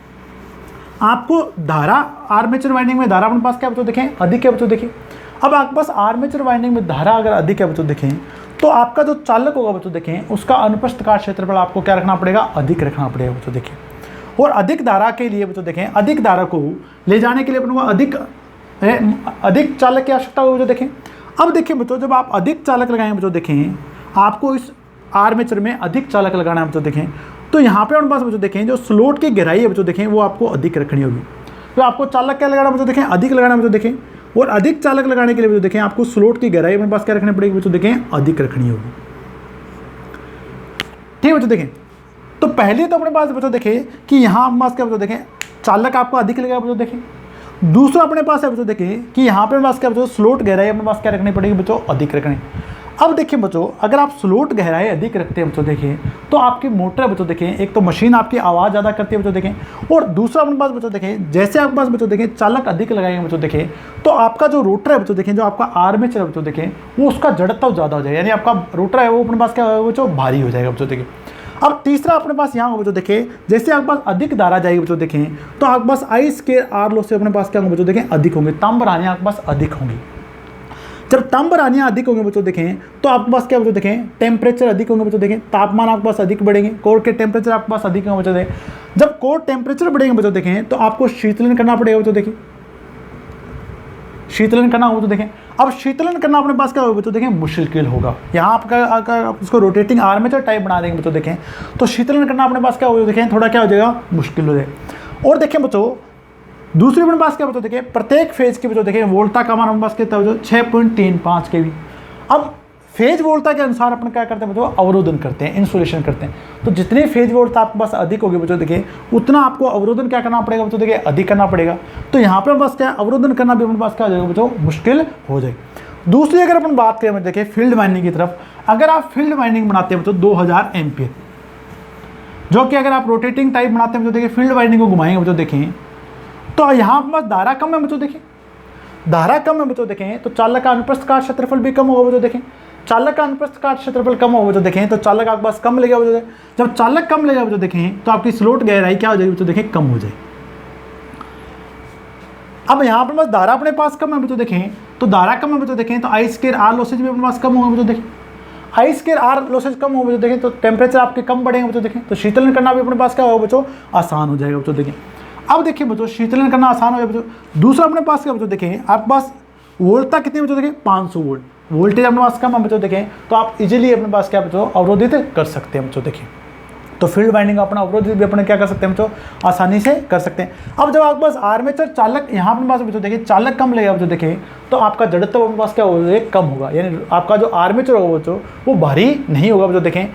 आपको धारा आर्मेचर वाइंडिंग में धारा अपने पास क्या बच्चों देखें अधिक है बच्चों देखें। अब आपके पास आर्मेचर वाइंडिंग में धारा अगर अधिक है बच्चों देखें, तो आपका जो चालक होगा बच्चों देखें उसका अनुप्रस्थ काट क्षेत्रफल आपको क्या रखना पड़ेगा, अधिक रखना पड़ेगा बच्चों देखें। और अधिक धारा के लिए बच्चों देखें, अधिक धारा को ले जाने के लिए अपने को अधिक चालक की आवश्यकता होगी बच्चों देखें। अब देखिए बच्चों, जब आप अधिक चालक लगाएंगे बच्चों देखें, आपको इस आर्मेचर में अधिक चालक लगाना है बच्चों देखें, तो यहाँ पे अपने पास बच्चों देखें जो स्लोट की गहराई है बच्चों देखें वो आपको अधिक रखनी होगी। तो आपको चालक क्या लगाना बच्चों देखें, अधिक लगाना बच्चों देखें। और अधिक चालक लगाने के लिए बच्चों देखें आपको स्लोट की गहराई अपने पास क्या रखनी पड़ेगी बच्चों देखें, अधिक रखनी होगी। ठीक है बच्चों देखें, तो पहले तो अपने पास बच्चों देखें कि यहाँ अपने पास क्या बच्चों देखें चालक आपको अधिक लगेगा बच्चों देखें। दूसरा अपने पास है बच्चों देखें कि यहाँ पे पास क्या बच्चों स्लोट गहराई अपने पास क्या रखनी पड़ेगी बच्चों, अधिक रखनी। अब देखिए बच्चों, अगर आप स्लोट गहराई अधिक रखते हैं बच्चों देखें, तो आपकी मोटर बच्चों देखें एक तो मशीन आपकी आवाज़ ज़्यादा करती है बच्चों देखें, और दूसरा अपने पास बच्चों देखें जैसे आपके पास बच्चों देखें चालक अधिक लगाएंगे बच्चों देखें, तो आपका जो रोटर है बच्चों देखें, जो आपका आर्मेचर है बच्चों देखें, वो उसका जड़त्व ज़्यादा हो जाएगा, यानी आपका रोटर है वो अपने पास क्या होगा बच्चों, भारी हो जाएगा बच्चों देखें। अब तीसरा अपने पास यहाँ होगा बच्चों देखें, जैसे आपके पास अधिक धारा जाएगी बच्चों देखें, तो आपके पास आई स्क्वायर आर लॉस से अपने पास क्या होंगे बच्चों देखें, अधिक होंगे, तांब रानियाँ आपके पास अधिक होंगी। जब तांब रानियाँ अधिक होंगे बच्चों देखें, तो आपके पास क्या बच्चों देखें, टेम्परेचर अधिक होंगे बच्चों देखें, तापमान आपके पास अधिक बढ़ेंगे, कोर के टेम्परेचर आपके पास अधिक होंगे बच्चों देखें। जब कोर टेम्परेचर बढ़ेंगे बच्चों देखें, तो आपको शीतलन करना पड़ेगा बच्चों देखें, शीतलन करना होगा तो देखें। अब शीतलन करना अपने पास क्या होगा बच्चों देखें, मुश्किल होगा। यहाँ आपका आप उसको रोटेटिंग आर्मेचर टाइप बना देंगे बच्चों देखें, तो शीतलन करना अपने पास क्या होगा देखें, थोड़ा क्या हो जाएगा, मुश्किल हो जाएगा। और देखें बच्चों, दूसरे अपने पास क्या बच्चों देखें, प्रत्येक फेज के बच्चों देखें वोल्टा का मान अपने पास कितना हो, 6.35 kV। अब फेज वोल्टा के अनुसार अपन क्या करते हैं बच्चों, अवरोधन करते हैं, इंसुलेशन करते हैं। तो जितने फेज वोल्टा आपके पास अधिक होगी बच्चों देखें, उतना आपको अवरोधन क्या करना पड़ेगा बच्चों देखें, अधिक करना पड़ेगा। तो यहाँ पर बस क्या अवरोधन करना भी अपने पास क्या हो जाएगा बच्चों, मुश्किल हो जाएगी। दूसरी अगर अपन बात करें देखिए फील्ड वाइंडिंग की तरफ, अगर आप फील्ड वाइंडिंग बनाते हैं बच्चों 2000 एम्पियर, जो कि अगर आप रोटेटिंग टाइप बनाते हैं बच्चों देखिए फील्ड वाइंडिंग को घुमाएंगे बच्चों देखें, तो यहाँ पर बस धारा कम है बच्चों देखें, धारा कम है बच्चों देखें, तो चालक का अनुप्रस्थ काट क्षेत्रफल भी कम होगा बच्चों देखें। चालक का अनुप्रस्थ काट क्षेत्रफल कम होगा बच्चों देखें, तो चालक आपके पास कम लगेगा बच्चों देखें। जब चालक कम लगेगा बच्चों देखें, तो आपकी स्लोट गहराई क्या हो जाएगी बच्चों देखें, कम हो जाएगी। अब यहाँ पर बस धारा अपने पास कम है बच्चों देखें, तो धारा कम है बच्चों देखें, तो आई स्क्वायर आर लॉसेज भी अपने पास कम होगा बच्चों देखें। आई स्क्वायर आर लॉसेज कम होगा बच्चों देखें, तो टेम्परेचर आपके कम बढ़ेंगे बच्चों देखें, तो शीतलन करना भी अपने पास क्या होगा बच्चों, आसान हो जाएगा बच्चों देखें। अब देखिए बच्चों, शीतलन करना आसान हो जाएगा बच्चों। दूसरा अपने पास क्या बच्चों देखें, आपके पास वोल्टता कितनी बच्चों देखें, 500 वोल्ट, वोल्टेज अपने पास कम है बच्चों देखें, तो आप इजीली अपने पास क्या बच्चों अवरोधित कर सकते हैं बच्चों देखें। तो फील्ड वाइंडिंग अपना अवरोधित भी अपने क्या कर सकते हैं बच्चों, आसानी से कर सकते हैं। अब जब आपके पास आर्मेचर चालक यहाँ अपने पास बच्चों देखें चालक कम लगेगा बच्चों देखें, तो आपका जड़त्व अपने पास क्या होगा, कम होगा, यानी आपका जो आर्मेचर होगा बच्चों वो भारी नहीं होगा बच्चों देखें।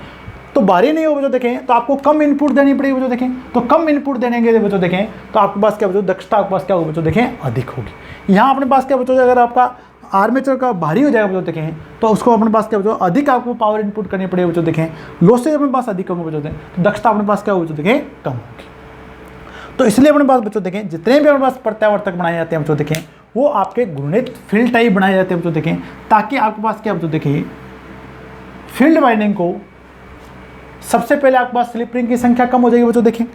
तो भारी नहीं होगा बच्चों देखें, तो आपको कम इनपुट देनी पड़ेगी बच्चों देखें, तो कम इनपुट देने के लिए बच्चों देखें, तो आपके पास क्या बच्चों दक्षता आपके पास क्या होगा बच्चों देखें, अधिक होगी। यहाँ अपने पास क्या बच्चों, अगर आपका आर्मेचर का भारी हो जाएगा बच्चों देखें, तो उसको अपने पास क्या बच्चों अधिक आपको पावर इनपुट करनी पड़ेगी बच्चों देखें, लॉसेज अपने पास अधिक होंगे बच्चों देखें, तो दक्षता अपने पास क्या होगी बच्चों देखें, कम होगी। तो इसलिए अपने पास बच्चों देखें जितने भी अपने पास प्रत्यावर्तक बनाए जाते हैं बच्चों देखें, वो आपके घूर्णित फील्ड टाइप बनाए जाते हैं बच्चों देखें, ताकि आपके पास क्या बच्चों देखें, फील्ड वाइंडिंग को सबसे पहले आपके पास स्लिप रिंग की संख्या कम हो जाएगी बच्चों देखें।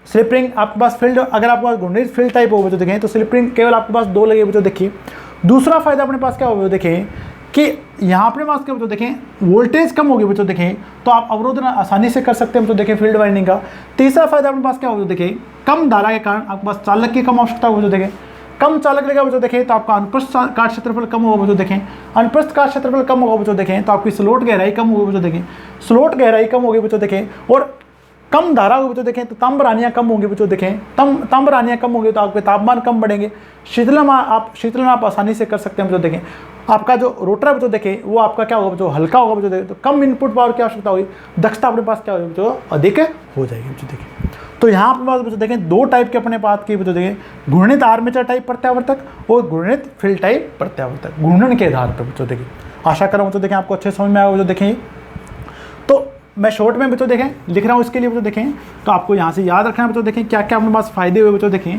स्लिप रिंग आपके पास फील्ड, अगर आपके पास घूर्णित फील्ड टाइप हो बच्चों देखें, तो स्लिप रिंग केवल आपके पास 2 लगे बच्चों देखिए। दूसरा फायदा अपने पास क्या होगा देखें कि यहाँ अपने पास क्या बच्चों देखें, वोल्टेज कम होगी बच्चों देखें, तो आप अवरोधन आसानी से कर सकते हैं बच्चों देखें फील्ड वाइंडिंग का। तीसरा फायदा अपने पास क्या होगा देखें, कम धारा के कारण आपके पास चालक की कम आवश्यकता होगी बच्चों देखें, कम चालक लगेगा बच्चों देखें, तो आपका अनुप्रस्थ काट क्षेत्रफल कम होगा बच्चों देखें, अनुप्रस्थ काट क्षेत्रफल कम होगा बच्चों देखें, तो आपकी स्लोट गहराई कम होगी बच्चों देखें, स्लोट गहराई कम होगी बच्चों देखें, और कम धारा होगी बच्चों देखें, तो तांब रानियाँ कम होंगी बच्चों देखें, तांब रानियाँ कम होंगी, तो आपके तापमान कम बढ़ेंगे, शीतलन आप आसानी से कर सकते हैं बच्चों देखें। आपका जो रोटर है बच्चों देखें वो आपका क्या होगा बच्चों, हल्का होगा बच्चों देखें, तो कम इनपुट पावर की आवश्यकता होगी, दक्षता अपने पास क्या होगी बच्चों, अधिक हो जाएगी बच्चों देखें। तो यहाँ अपने पास बच्चों देखें दो टाइप के अपने पास की बच्चों देखें, घूर्णित आर्मेचर टाइप प्रत्यावर्तक और घूर्णित फील्ड टाइप प्रत्यावर्तक, घूर्णन के आधार पर बच्चों देखें। आशा कर रहा हूँ बच्चों देखें आपको अच्छे समझ में आएगा बच्चों देखें। तो मैं शॉर्ट में बच्चों देखें लिख रहा हूँ इसके लिए बच्चों देखें, तो आपको यहाँ से याद रखना है बच्चों देखें क्या क्या अपने पास फायदे हुए बच्चों देखें,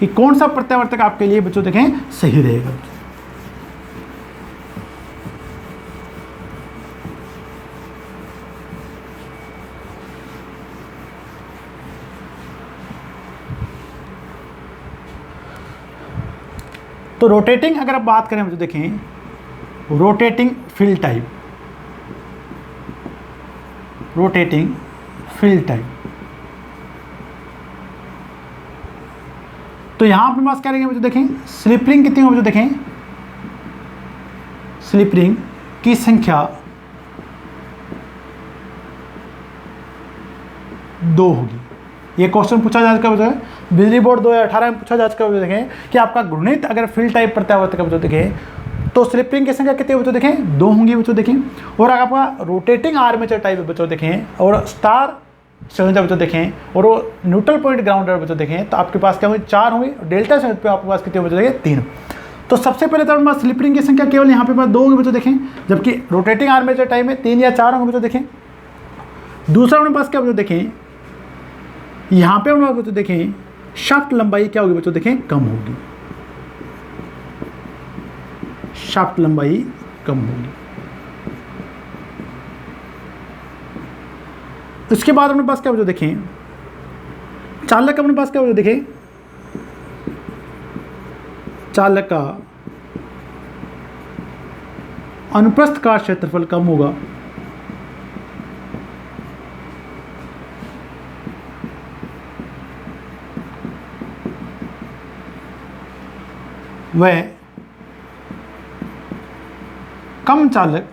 कि कौन सा प्रत्यावर्तक आपके लिए बच्चों देखें सही रहेगा। तो रोटेटिंग अगर आप बात करें बच्चों देखें, rotating field type, rotating field type, तो यहां अपने पास क्या रहेंगे बच्चों देखें, स्लिप रिंग कितनी होगी बच्चों देखें, स्लिप रिंग की संख्या 2 होगी। ये क्वेश्चन पूछा जा चुका है बिजली बोर्ड 2018 में पूछा जा चुका है। देखें कि आपका घूर्णित अगर फील्ड टाइप प्रत्यावर्तक बच्चों देखें तो स्लिप रिंग की संख्या कितनी बच्चों देखें, 2 होंगी बच्चों देखें। और अगर आपका रोटेटिंग आर्मेचर टाइप बच्चों देखें और स्टार संयोजक बच्चों देखें और वो न्यूट्रल पॉइंट ग्राउंडर बच्चों देखें, तो आपके पास क्या होंगे, 4 होंगे। डेल्टा संयोजक पे आपके पास कितने बच्चों देखें, 3। तो सबसे पहले तो हमारे पास स्लिप रिंग की संख्या केवल यहाँ पे पास 2 होंगे बच्चों देखें, जबकि रोटेटिंग आर्मेचर टाइप में 3 या 4 होंगे बच्चों देखें। दूसरा हमारे पास क्या बच्चों देखें, यहाँ पे हमारे बच्चों देखें शाफ्ट लंबाई क्या होगी बच्चों देखें, कम होगी, शाफ्ट लंबाई कम होगी। इसके बाद अपने पास क्या बच्चों देखें, चालक अपने पास क्या बच्चों देखें, चालक का अनुप्रस्थ काट क्षेत्रफल कम होगा, वह कम चालक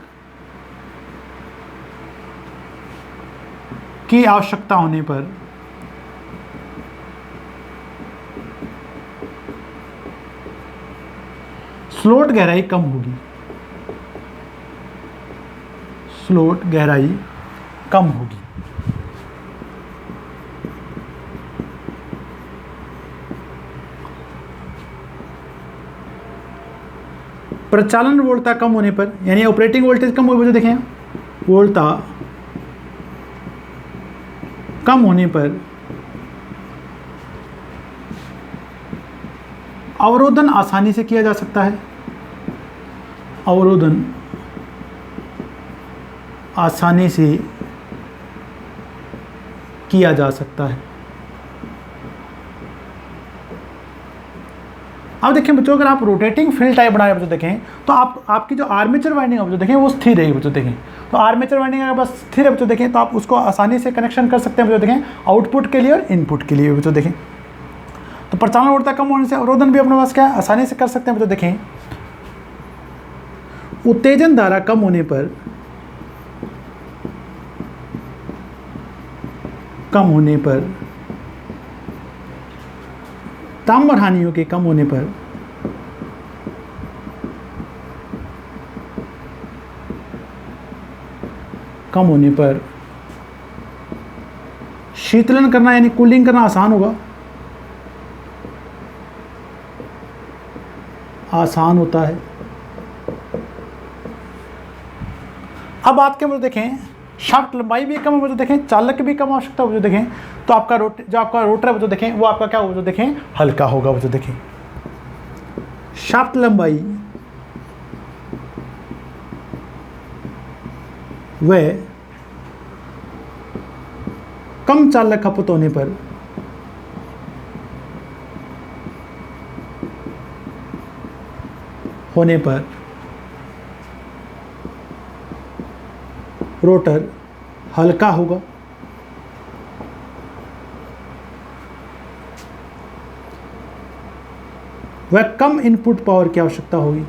की आवश्यकता होने पर स्लोट गहराई कम होगी, स्लोट गहराई कम होगी। प्रचालन वोल्टता कम होने पर, यानी ऑपरेटिंग वोल्टेज कम होगी, देखें वोल्टता कम होने पर अवरोधन आसानी से किया जा सकता है, अवरोधन आसानी से किया जा सकता है। अब देखें बच्चों, अगर आप रोटेटिंग फील्ड टाइप बना रहे बच्चों देखें, तो आपकी जो आर्मेचर वाइंडिंग है बच्चों देखें वो स्थिर रहेगी बच्चों देखें। तो आर्मेचर वाइंडिंग अगर बस स्थिर है बच्चों देखें, तो आप उसको आसानी से कनेक्शन कर सकते हैं बच्चों देखें, आउटपुट के लिए और इनपुट के लिए बच्चों देखें। तो प्रचालन वोल्टता कम होने से अवरोधन भी अपने पास क्या है, आसानी से कर सकते हैं बच्चों देखें। उत्तेजन धारा कम होने पर, कम होने पर, ताम्र हानियों के कम होने पर कम होने पर शीतलन करना यानी कूलिंग करना आसान होगा, आसान होता है। अब बात के देखें, शाफ्ट लंबाई भी कम है जो देखें, चालक की भी कम आवश्यकता जो देखें, तो आपका जो आपका रोटर है जो देखें वो आपका क्या होगा जो देखें, हल्का होगा जो देखें। शाफ्ट लंबाई वह कम चालक खपत होने पर रोटर हल्का होगा, वह कम इनपुट पावर की आवश्यकता होगी,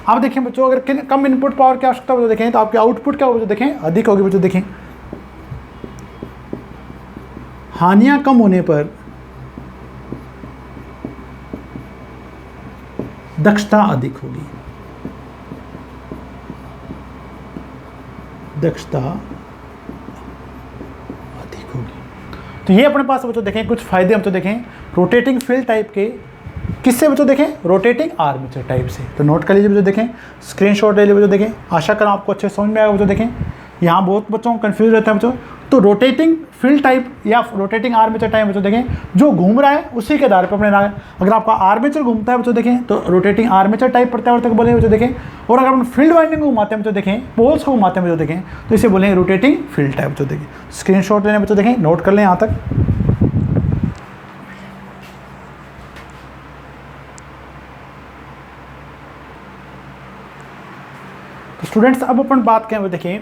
अब देखिए बच्चों, अगर कम इनपुट पावर की आवश्यकता बच्चों देखें तो आपके आउटपुट क्या बच्चों देखें अधिक होगी बच्चों देखें। हानियां कम होने पर दक्षता अधिक होगी, दक्षता अधिक होगी। तो ये अपने पास बच्चों देखें कुछ फायदे हम तो देखें रोटेटिंग फील्ड टाइप के, किससे बच्चों देखें रोटेटिंग आर्मेचर टाइप से। तो नोट कर लीजिए बच्चों देखें, स्क्रीनशॉट ले लीजिए बच्चों देखें, आशा करूं आपको अच्छे समझ में आएगा बच्चों देखें। यहाँ बहुत बच्चों को कंफ्यूज रहता है बच्चों। तो रोटेटिंग फील्ड टाइप या रोटेटिंग आर्मेचर टाइप बच्चों देखें, जो घूम रहा है उसी के आधार पर अपने अगर आपका आर्मेचर घूमता है बच्चों देखें तो रोटेटिंग आर्मेचर टाइप प्रत्यावर्तक बोलेंगे बच्चों देखें। और अगर अपन फील्ड वाइंडिंग को घुमाते हैं बच्चों देखें, पोल्स को घुमाते हैं बच्चों देखें, तो इसे बोलेंगे रोटेटिंग फील्ड टाइप बच्चों देखें। स्क्रीनशॉट लेने बच्चों देखें, नोट कर लें यहाँ तक। तो स्टूडेंट्स अब अपन बात करें देखें,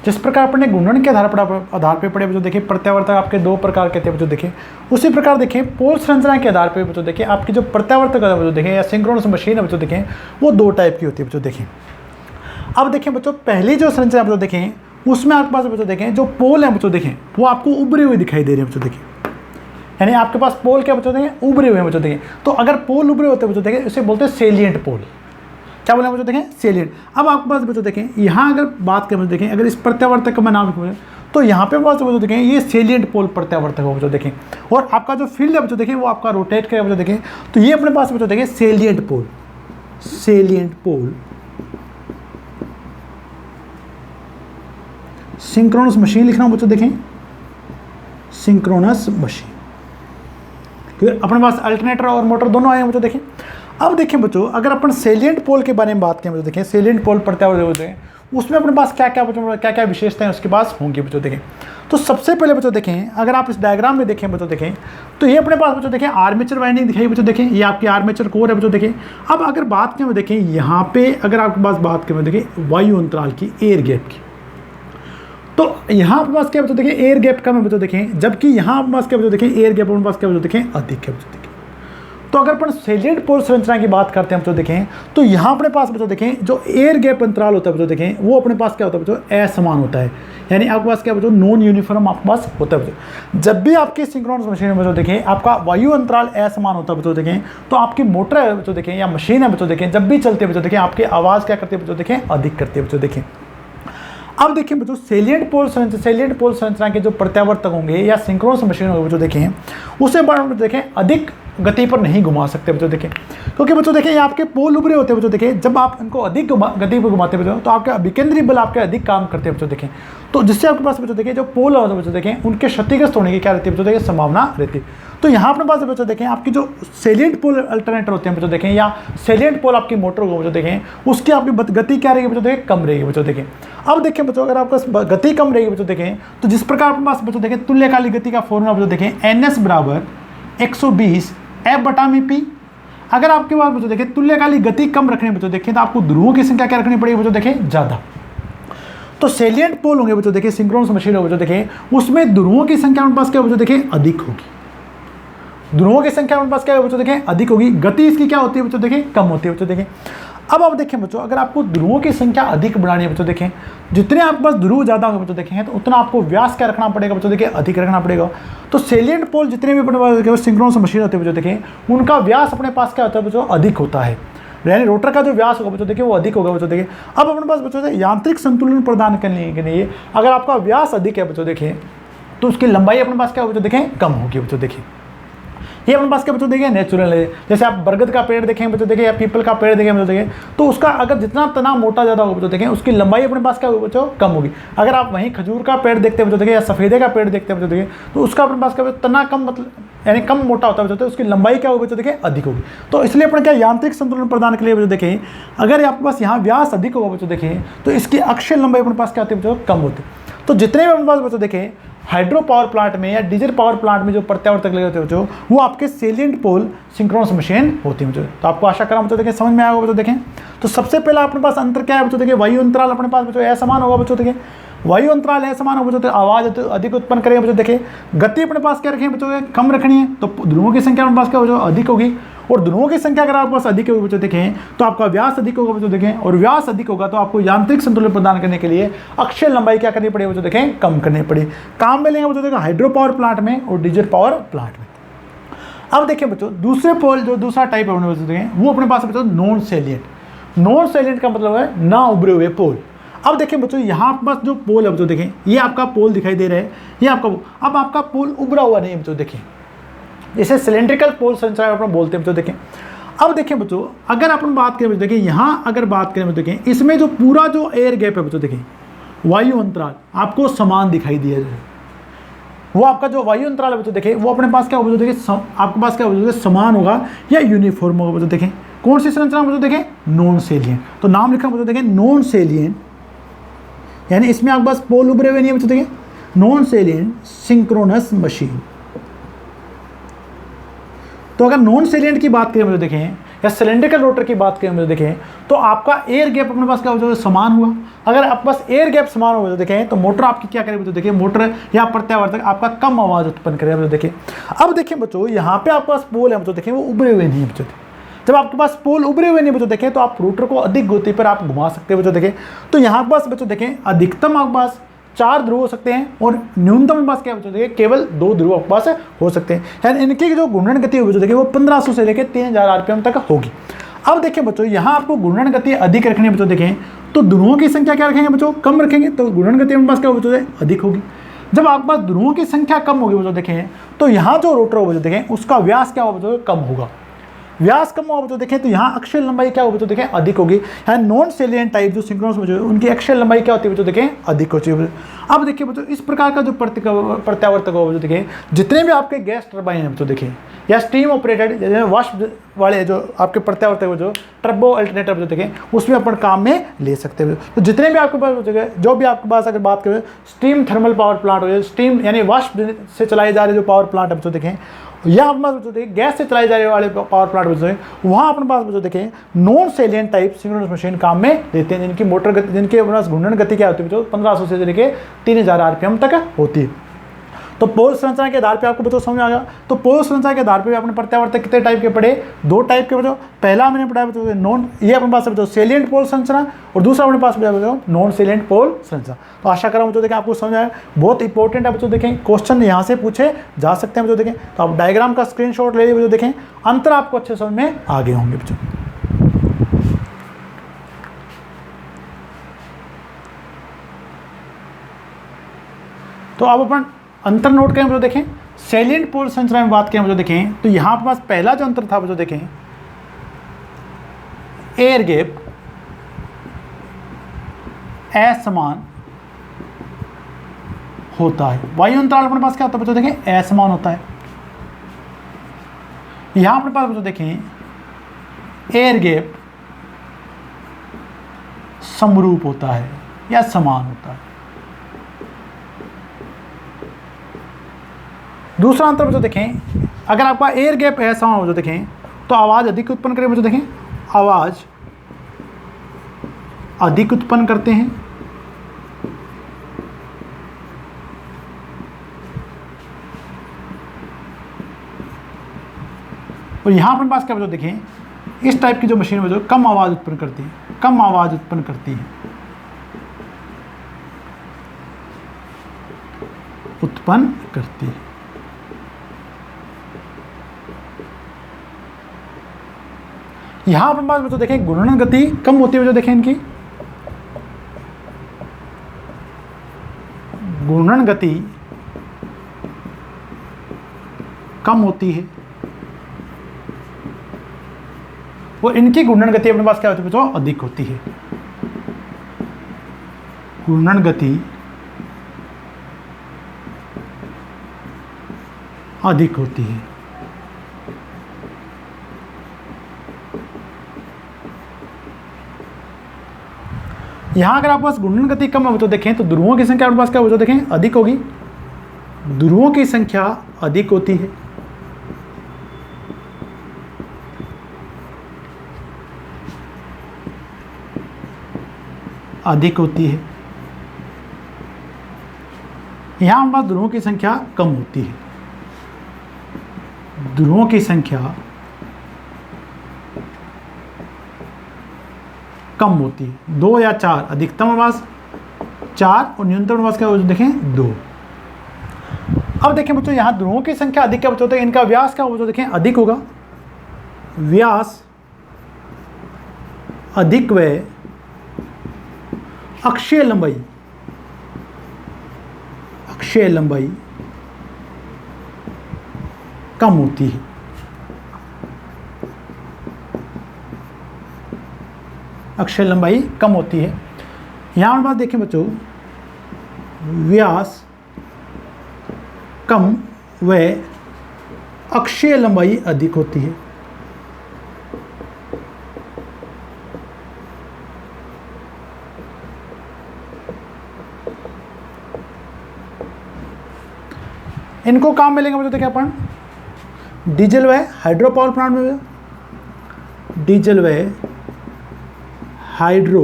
जिस प्रकार अपने गुणन के आधार पे पढ़े बच्चों देखें प्रत्यावर्तक आपके दो प्रकार के थे बच्चों देखें, उसी प्रकार देखें पोल संरचना के आधार पे बच्चों देखें आपकी जो प्रत्यावर्तक है बच्चों देखें या सिंक्रोनस मशीन है बच्चों देखें, वो दो टाइप की होती है बच्चों देखें। अब देखें बच्चों, पहली जो संरचना बच्चों देखें उसमें आपके पास बच्चों देखें जो पोल है बच्चों देखें वो आपको उभरे हुए दिखाई दे रहे हैं बच्चों देखें, यानी आपके पास पोल क्या बच्चों देखें उभरे हुए हैं बच्चों देखें। तो अगर पोल उभरे होते हैं बच्चों देखें उसे बोलते हैं सेलिएंट पोल। क्या बोले बच्चों देखें सेलिएंट। अब आपके पास बच्चों देखें यहाँ अगर बात करें बच्चों देखें, अगर इस प्रत्यावर्तक का मैं नाम लिखूँ तो यहाँ पे बच्चों देखें ये सेलिएंट पोल प्रत्यावर्तक हो बच्चों देखें। और आपका जो फील्ड है बच्चों देखें वो आपका रोटेट करेगा बच्चों देखें, तो ये अपने पास बच्चों देखें सेलिएंट पोल, सेलिएंट पोल सिंक्रोनस मशीन लिखना बच्चों देखें, सिंक्रोनस मशीन। अपने पास अल्टरनेटर और मोटर दोनों आए हैं बच्चों देखें। अब देखें बच्चों, अगर अपन सेलिएंट पोल के बारे में बात करें बच्चों देखें, सेलिएंट पोल प्रत्यावर्तक होते हैं उसमें अपने पास क्या क्या बच्चों क्या क्या विशेषताएं उसके पास होंगी बच्चों देखें। तो सबसे पहले बच्चों देखें, अगर आप इस डायग्राम में देखें बच्चों देखें तो ये अपने पास बच्चों देखें आर्मेचर वाइंडिंग दिखाई बच्चों देखें, ये आपकी आर्मेचर कोर है बच्चों देखें। अब अगर बात करें देखें यहाँ पे, अगर आपके पास बात करें देखें वायु अंतराल की, एयर गैप की, तो यहाँ अपने पास क्या बच्चों देखें एयर गैप कम है बच्चों देखें, जबकि यहाँ अपने पास क्या बच्चों देखें एयर गैप अपने पास क्या बच्चों देखें अधिक है बच्चों देखें। तो अगर अपन सेलिएंट पोल संरचना की बात करते हैं बच्चों देखें, तो यहाँ अपने पास बच्चों देखें जो एयर गैप अंतराल होता है बच्चों देखें वो अपने पास क्या होता है बच्चों असमान होता है, यानी आपके पास क्या बच्चों नॉन यूनिफॉर्म आपके पास होता है बच्चों। जब भी आपकी सिंक्रोनस मशीन में बच्चों देखें आपका वायु अंतराल असमान होता है बच्चों देखें, तो आपकी मोटर है बच्चों देखें या मशीन है बच्चों देखें, जब भी चलती है बच्चों देखें आपकी आवाज़ क्या करती है बच्चों देखें अधिक करती है बच्चों देखें। अब देखिए बच्चों, सेलिएंट पोल संरचना के जो प्रत्यावर्तक होंगे या सिंक्रोनस मशीन होंगे बच्चों देखें, उसे देखें अधिक गति पर नहीं घुमा सकते बच्चों देखें, क्योंकि बच्चों देखें ये आपके पोल उभरे होते हैं बच्चों देखें। जब आप इनको अधिक गति पर घुमाते हैं बच्चों तो आपके अभिकेंद्री बल आपके अधिक काम करते हैं बच्चों देखें, तो जिससे आपके पास बच्चों देखें जो पोल होते हैं बच्चों देखें उनके क्षतिग्रस्त होने की क्या रहती है बच्चों देखें संभावना रहती है। तो यहाँ अपने पास बच्चों देखें आपकी जो सेलिएंट पोल अल्टरनेटर होते हैं बच्चों देखें या सेलिएंट पोल आपकी मोटर को बच्चों देखें उसकी आपकी गति क्या रहेगी बच्चों देखें कम रहेगी बच्चों देखें। अब देखें बच्चों, अगर आपका गति कम रहेगी बच्चों देखें, तो जिस प्रकार अपने पास बच्चों देखें तुल्यकालिक गति का फॉर्मूला बच्चों देखें NS बराबर 120 F/μp। अगर आपके पास बच्चों देखें तुल्यकालिक गति कम रखने बच्चों देखें तो आपको ध्रुवों की संख्या क्या रखनी पड़ेगी बच्चों देखें ज़्यादा। तो सेलिएंट पोल होंगे बच्चों देखें, सिंक्रोनस मशीन होंगे बच्चों देखें, उसमें ध्रुवों की संख्या उनके पास क्या बच्चों देखें अधिक होगी, ध्रुवों की संख्या उनके पास क्या बच्चों देखें अधिक होगी, गति इसकी क्या होती है बच्चों देखें कम होती है बच्चों देखें। अब आप देखें बच्चों, अगर आपको ध्रुवों की संख्या अधिक बढ़ानी है बच्चों देखें, जितने आपके पास ध्रुव ज़्यादा होंगे बच्चों देखें तो उतना आपको व्यास क्या रखना पड़ेगा बच्चों देखें अधिक रखना पड़ेगा। तो सेलिएंट पोल जितने भी अपने पास सिंक्रोनस मशीन होते हैं बच्चों देखें उनका व्यास अपने पास क्या होता है बच्चों अधिक होता है, यानी रोटर का जो व्यास होगा बच्चों देखें वो अधिक होगा बच्चों देखें। अब अपने पास बच्चों यांत्रिक संतुलन प्रदान करने के लिए अगर आपका व्यास अधिक है बच्चों देखें तो उसकी लंबाई अपने पास क्या बच्चों देखें कम होगी बच्चों देखें। ये अपने पास क्या बच्चों देखें नेचुरल है, जैसे आप बरगद का पेड़ देखें बच्चों देखें या पीपल का पेड़ देखें बच्चों देखें, तो उसका अगर जितना तना मोटा ज़्यादा होगा बच्चों देखें उसकी लंबाई अपने पास क्या होगी बच्चों कम होगी। अगर आप वहीं खजूर का पेड़ देखते हैं बच्चों देखें या सफ़ेदे का पेड़ देखते हैं बच्चों देखें तो उसका अपने पास क्या तना कम मतलब यानी कम मोटा होता है बच्चों, उसकी लंबाई क्या होगी बच्चों देखें अधिक होगी। तो इसलिए अपने क्या यांत्रिक संतुलन प्रदान के लिए बच्चों देखें अगर आपके पास यहाँ व्यास अधिक होगा बच्चों देखें तो इसकी अक्षीय लंबाई अपने पास क्या होती है बच्चों कम होती है। तो जितने भी अपने पास बच्चों देखें हाइड्रो पावर प्लांट में या डीजल पावर प्लांट में जो प्रत्यावर्तक लगे होते हैं बच्चों वो आपके सेलिएंट पोल सिंक्रोनस मशीन होती है बच्चों। तो आपको आशा करा बच्चों देखें समझ में आएगा बच्चों देखें। तो सबसे पहला अपने पास अंतर क्या है बच्चों देखें, वायु अंतराल अपने पास बच्चों असमान होगा बच्चों देखें, वायु अंतराल असमान होगा बच्चों, आवाज़ अधिक उत्पन्न करेगा बच्चों देखें। गति अपने पास क्या रखें बच्चों कम रखनी है, तो ध्रुवों की संख्या अपने पास क्या हो अधिक होगी। और ध्रुवों की संख्या अगर आपके पास अधिक होगी बच्चों देखें तो आपका व्यास अधिक होगा बच्चों देखें, और व्यास अधिक होगा तो आपको यांत्रिक संतुलन प्रदान करने के लिए अक्षीय लंबाई क्या करनी पड़ेगी बच्चों देखें, कम करनी पड़े। काम में लेंगे बच्चों देखें हाइड्रो पावर प्लांट में और डीजल पावर प्लांट में। अब देखिए बच्चों दूसरे पोल जो दूसरा टाइप है बच्चों देखें वो अपने पास बच्चों नॉन सैलिएंट। नॉन सैलिएंट का मतलब है ना उभरे हुए पोल। अब देखिए बच्चों यहाँ आपके पास जो पोल है बच्चों देखें, ये आपका पोल दिखाई दे रहा है, ये आपका, अब आपका पोल उभरा हुआ नहीं है बच्चों देखें, जैसे सिलेंड्रिकल पोल संरचना अपन बोलते हैं बच्चों देखें। अब देखिए बच्चों अगर अपन बात करें बच्चों देखें, यहाँ अगर बात करें बच्चों देखें, इसमें जो पूरा जो एयर गैप है बच्चों देखें, वायु अंतराल आपको समान दिखाई दिया जाए, वो आपका जो वायु अंतराल है बच्चों देखें वो अपने पास क्या होगा बच्चों देखें, आपके पास क्या होगा समान होगा या यूनिफॉर्म होगा बच्चों देखें। कौन सी संरचना बच्चों देखें, नॉन सैलिएंट। तो नाम लिखा बच्चों देखें नॉन सैलिएंट, यानी इसमें आपके पास पोल उभरे हुए नहीं है बच्चों देखें, नॉन सैलिएंट सिंक्रोनस मशीन। तो अगर नॉन सैलिएंट की बात करें मुझे देखें या सिलेंड्रिकल रोटर की बात करें मुझे देखें तो आपका एयर गैप अपने पास क्या होगा समान हुआ। अगर आपके पास एयर गैप समान होगा तो देखें तो मोटर आपकी क्या करेगी बच्चों देखिए, मोटर या प्रत्यावर्तक आपका कम आवाज़ उत्पन्न करेगा बच्चों देखें। अब देखिए बच्चों यहाँ पे आपके पास पोल है बच्चों देखें वो उभरे हुए नहीं है बच्चों। जब आपके पास पोल उभरे हुए नहीं बच्चों देखें तो आप रोटर को अधिक गति पर आप घुमा सकते हैं बच्चों देखें। तो यहाँ के पास बच्चों देखें अधिकतम आपके पास 4 ध्रुव हो सकते हैं और न्यूनतम पास क्या बच्चों देखिए केवल 2 ध्रुव आपके पास हो सकते हैं। यानी इनकी जो घूर्णन गति होगी देखिए वो 1500 से लेकर 3000 आरपीएम तक होगी। अब देखिए बच्चों यहाँ आपको घूर्णन गति अधिक रखनी है बच्चों देखें तो ध्रुवों की संख्या क्या रखेंगे बच्चों, कम रखेंगे, तो घूर्णन गति अपने पास क्या बच्चों अधिक होगी। जब आपके पास ध्रुवों की संख्या कम होगी बच्चों देखें तो यहाँ जो रोटर होगा बच्चों देखें उसका व्यास क्या होगा बच्चों कम होगा। व्यास कम होगा तो देखें तो यहाँ अक्षीय लंबाई क्या होगी तो देखें अधिक होगी। यहाँ नॉन सैलिएंट टाइप जो सिंक्रोनस बच्चों उनकी अक्षीय लंबाई क्या होती है बच्चों देखें अधिक होती है। अब देखिए बच्चों इस प्रकार का जो प्रत्यावर्तक होगा बच्चों देखें, जितने भी आपके गैस टरबाइन है बच्चों देखें या स्टीम ऑपरेटेड वाष्प वाले जो आपके प्रत्यावर्तक जो टर्बो अल्टरनेटर बच्चों देखें उसमें अपन काम में ले सकते हैं। तो जितने भी आपके पास जो भी आपके पास अगर बात करें स्टीम थर्मल पावर प्लांट हो, स्टीम यानी वाष्प से चलाए जा रहे जो पावर प्लांट है बच्चों देखें, या अपने पास बच्चों देखें गैस से चलाए जाने वाले पावर प्लांट बच्चों वहाँ अपने पास बच्चों देखें non salient type synchronous machine काम में लेते हैं, जिनकी मोटर गति जिनके अपने पास घूर्णन गति क्या होती है बच्चों 1500 से लेकर 3000 आरपीएम तक होती है। तो पोल संरचना के आधार पे आपको बच्चों समझ आ गया। तो पोल संरचना के आधार पे आपने प्रत्यावर्तक कितने टाइप के पढ़े, 2 टाइप के बच्चों। पहला मैंने पढ़ाया बच्चों नॉन, ये अपने पास बच्चों सैलिएंट पोल संरचना, और दूसरा अपने पास बच्चों नॉन सैलिएंट पोल संरचना। तो आशा करा बच्चों देखें आपको समझ आया, बहुत इंपॉर्टेंट है बच्चों देखें, क्वेश्चन यहाँ से पूछे जा सकते हैं बच्चों देखें। तो आप डायग्राम का स्क्रीनशॉट ले लीजिए बच्चों देखें, अंतर आपको अच्छे समझ में आ गए होंगे बच्चों। तो अब अपन अंतर नोट करें बच्चों देखें, सैलिएंट पोल संरचना में बात करें बच्चों देखें तो यहाँ पर पास पहला जो अंतर था बच्चों देखें एयर गैप असमान होता है। वायु अंतराल अपने पास क्या होता है बच्चों देखें असमान होता है। यहाँ अपने पास बच्चों देखें एयर गैप समरूप होता है या समान होता है। दूसरा अंतर बच्चों देखें, अगर आपका एयर गैप ऐसा हो बच्चों देखें तो आवाज़ अधिक उत्पन्न करें बच्चों देखें, आवाज़ अधिक उत्पन्न करते हैं। और यहाँ अपने पास क्या बच्चों देखें इस टाइप की जो मशीन बच्चों कम आवाज़ उत्पन्न करती है, कम आवाज़ उत्पन्न करती है, उत्पन्न करती है। यहाँ पर बात बच्चों देखें घूर्णन गति कम होती है बच्चों देखें, इनकी घूर्णन गति कम होती है और इनकी घूर्णन गति अपने पास क्या होती है बच्चों अधिक होती है। घूर्णन गति अधिक होती है। यहाँ अगर आपके पास घूर्णन गति कम है बच्चों देखें तो ध्रुवों की संख्या अपने पास क्या बच्चों देखें अधिक होगी। ध्रुवों की संख्या अधिक होती है। अधिक होती है। यहाँ हमारे पास ध्रुवों की संख्या कम होती है। ध्रुवों की संख्या कम होती है। 2 या 4 अधिकतम अनुपात 4 और न्यूनतम अनुपात क्या होता है देखें 2। अब देखें बच्चों यहाँ ध्रुवों की संख्या अधिक क्या होता है, इनका व्यास क्या होगा देखें अधिक होगा, व्यास अधिक व अक्षीय लंबाई कम होती है। अक्षीय लंबाई कम होती है। यहाँ पर बात देखें बच्चों, व्यास कम व अक्षीय लंबाई अधिक होती है। इनको काम मिलेंगे बच्चों देखिए अपन डीजल व हाइड्रो पावर प्लांट में, डीजल व हाइड्रो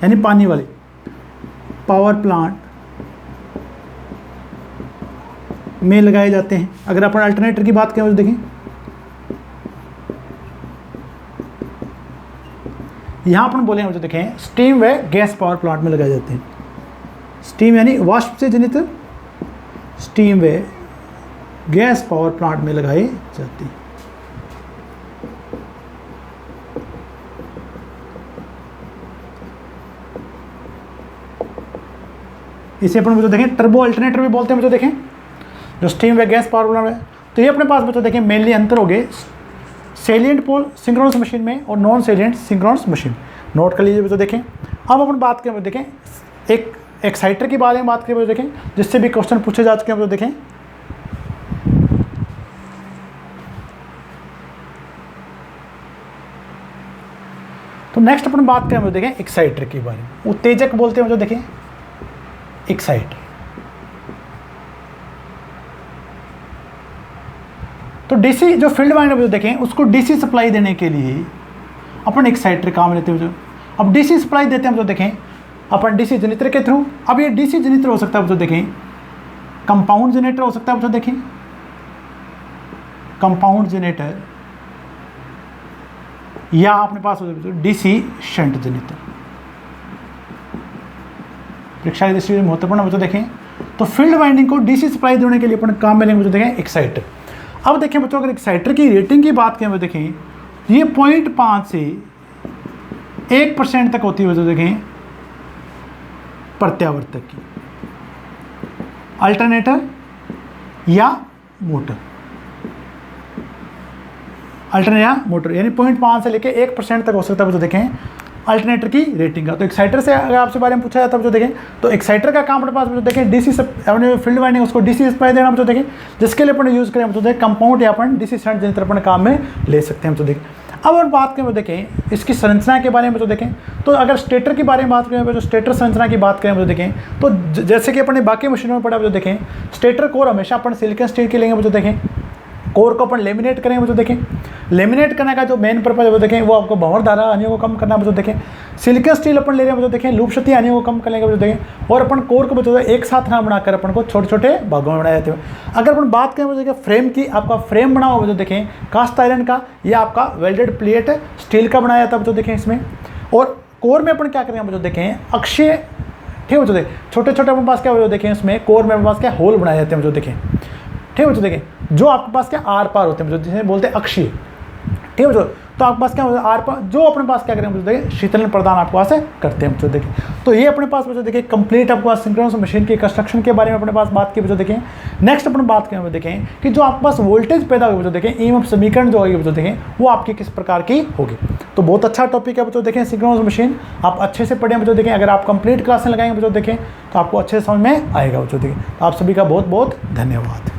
यानी पानी वाले पावर प्लांट में लगाए जाते हैं। अगर अपन अल्टरनेटर की बात करें तो देखें यहां अपन बोलेंगे तो देखें स्टीम व गैस पावर प्लांट में लगाए जाते हैं। स्टीम यानी वाष्प से जनित, स्टीम व गैस पावर प्लांट में लगाए जाते हैं। इसे अपन बच्चों देखें टर्बो अल्टरनेटर भी बोलते हैं बच्चों देखें, जो स्टीम व गैस पावर प्लांट है। तो ये अपने पास बच्चों देखें मेनली अंतर हो गए सेलिएंट पोल सिंक्रोनस मशीन में और non salient synchronous machine. Note कर लीजिए बच्चों देखें। अब अपन बात करें देखें एक एक्साइटर की बारे में बात करें बच्चों देखें, जिससे भी क्वेश्चन पूछे जा चुके हैं बच्चों देखें। तो नेक्स्ट अपन बात करें बच्चों देखें एक्साइटर के बारे में। उत्तेजक बोलते हैं बच्चों देखें एक्साइटर। तो डीसी जो फील्ड वाइंडिंग देखें उसको डीसी सप्लाई देने के लिए अपन एक्साइटर काम लेते हैं। अब डीसी सप्लाई देते हैं तो देखें अपन डीसी जनरेटर के थ्रू। अब ये डीसी जनरेटर हो सकता है तो देखें कंपाउंड जनरेटर हो सकता है तो देखें कंपाउंड जनरेटर, या अपने पास हो सकता है डीसी शंट जनरेटर। परीक्षा की दृष्टि से महत्वपूर्ण बच्चों देखें तो फील्ड वाइंडिंग को डीसी सप्लाई देने के लिए अपन काम में लेंगे बच्चों देखें एक्साइटर। अब देखें बच्चों अगर एक्साइटर की रेटिंग की बात करें देखें ये 0.5 से 1% तक होती है बच्चों देखें प्रत्यावर्तक की, अल्टरनेटर या मोटर, अल्टरनेटर या मोटर यानी 0.5 से लेकर 1% तक हो सकता है बच्चों देखें अल्टरनेटर की रेटिंग का। तो एक्साइटर से अगर आपसे बारे में पूछा जाता है बच्चों देखें तो एक्साइटर का काम अपने पास बच्चों देखें डीसी अपने फील्ड वाइंडिंग उसको डीसी सप्लाई देना बच्चों देखें, जिसके लिए अपन यूज़ करें बच्चों देखें कंपाउंड या अपन डीसी शंट जनरेटर अपन काम में ले सकते हैं बच्चों देखें। अब और बात करें देखें इसकी संरचना के बारे में बच्चों देखें तो अगर स्टेटर की बारे में बात करें बच्चों स्टेटर संरचना की बात करें बच्चों देखें तो जैसे कि अपने बाकी मशीनों में पढ़ा बच्चों देखें स्टेटर कोर हमेशा अपन सिलिकॉन स्टील के लेंगे बच्चों देखें। कोर को अपन लेमिनेट करेंगे बच्चों देखें। लेमिनेट करने का जो मेन पर्पज है वो देखें वो आपको भंवर धारा हानियों को कम करना बच्चों देखें। सिलिकॉन स्टील अपन ले रहे हैं बच्चों देखें लूप क्षति हानियों को कम करने का बच्चों देखें। और अपन कोर को बच्चों एक साथ ना बनाकर अपन को छोटे छोटे भागों में बनाए जाते हैं। अगर अपन बात करें बच्चों देखें फ्रेम की, आपका फ्रेम बना हुआ बच्चों देखें कास्ट आयरन का या आपका वेल्डेड प्लेट स्टील का बनाया जाता है बच्चों देखें इसमें। और कोर में अपन क्या करेंगे बच्चों देखें अक्षीय, ठीक है बच्चों देखें छोटे छोटे अपने पास क्या बच्चों देखें इसमें कोर में अपने पास क्या होल बनाए जाते हैं बच्चों देखें, ठीक है बच्चों देखें जो आपके पास क्या आर पार होते हैं बच्चों जिसे बोलते हैं अक्षीय, ठीक है बच्चों। तो आपके पास क्या होता है आर पार जो अपने पास क्या करें बच्चों देखें शीतलन प्रदान आपके पास करते हैं बच्चों देखें। तो ये अपने पास बच्चों देखें कंप्लीट आपके पास सिंक्रोनस मशीन की कंस्ट्रक्शन के बारे में अपने पास बात की बच्चों देखें। नेक्स्ट अपन बात करें देखें कि जो आपके पास वोल्टेज पैदा होगी बच्चों देखें ईएमएफ समीकरण जो होगी बच्चों देखें वो आपकी किस प्रकार की होगी। तो बहुत अच्छा टॉपिक है बच्चों देखें सिंक्रोनस मशीन, आप अच्छे से पढ़ें बच्चों देखें। अगर आप कंप्लीट क्लासें लगाएंगे बच्चों देखें तो आपको अच्छे से समझ में आएगा बच्चों देखें। तो आप सभी का बहुत बहुत धन्यवाद।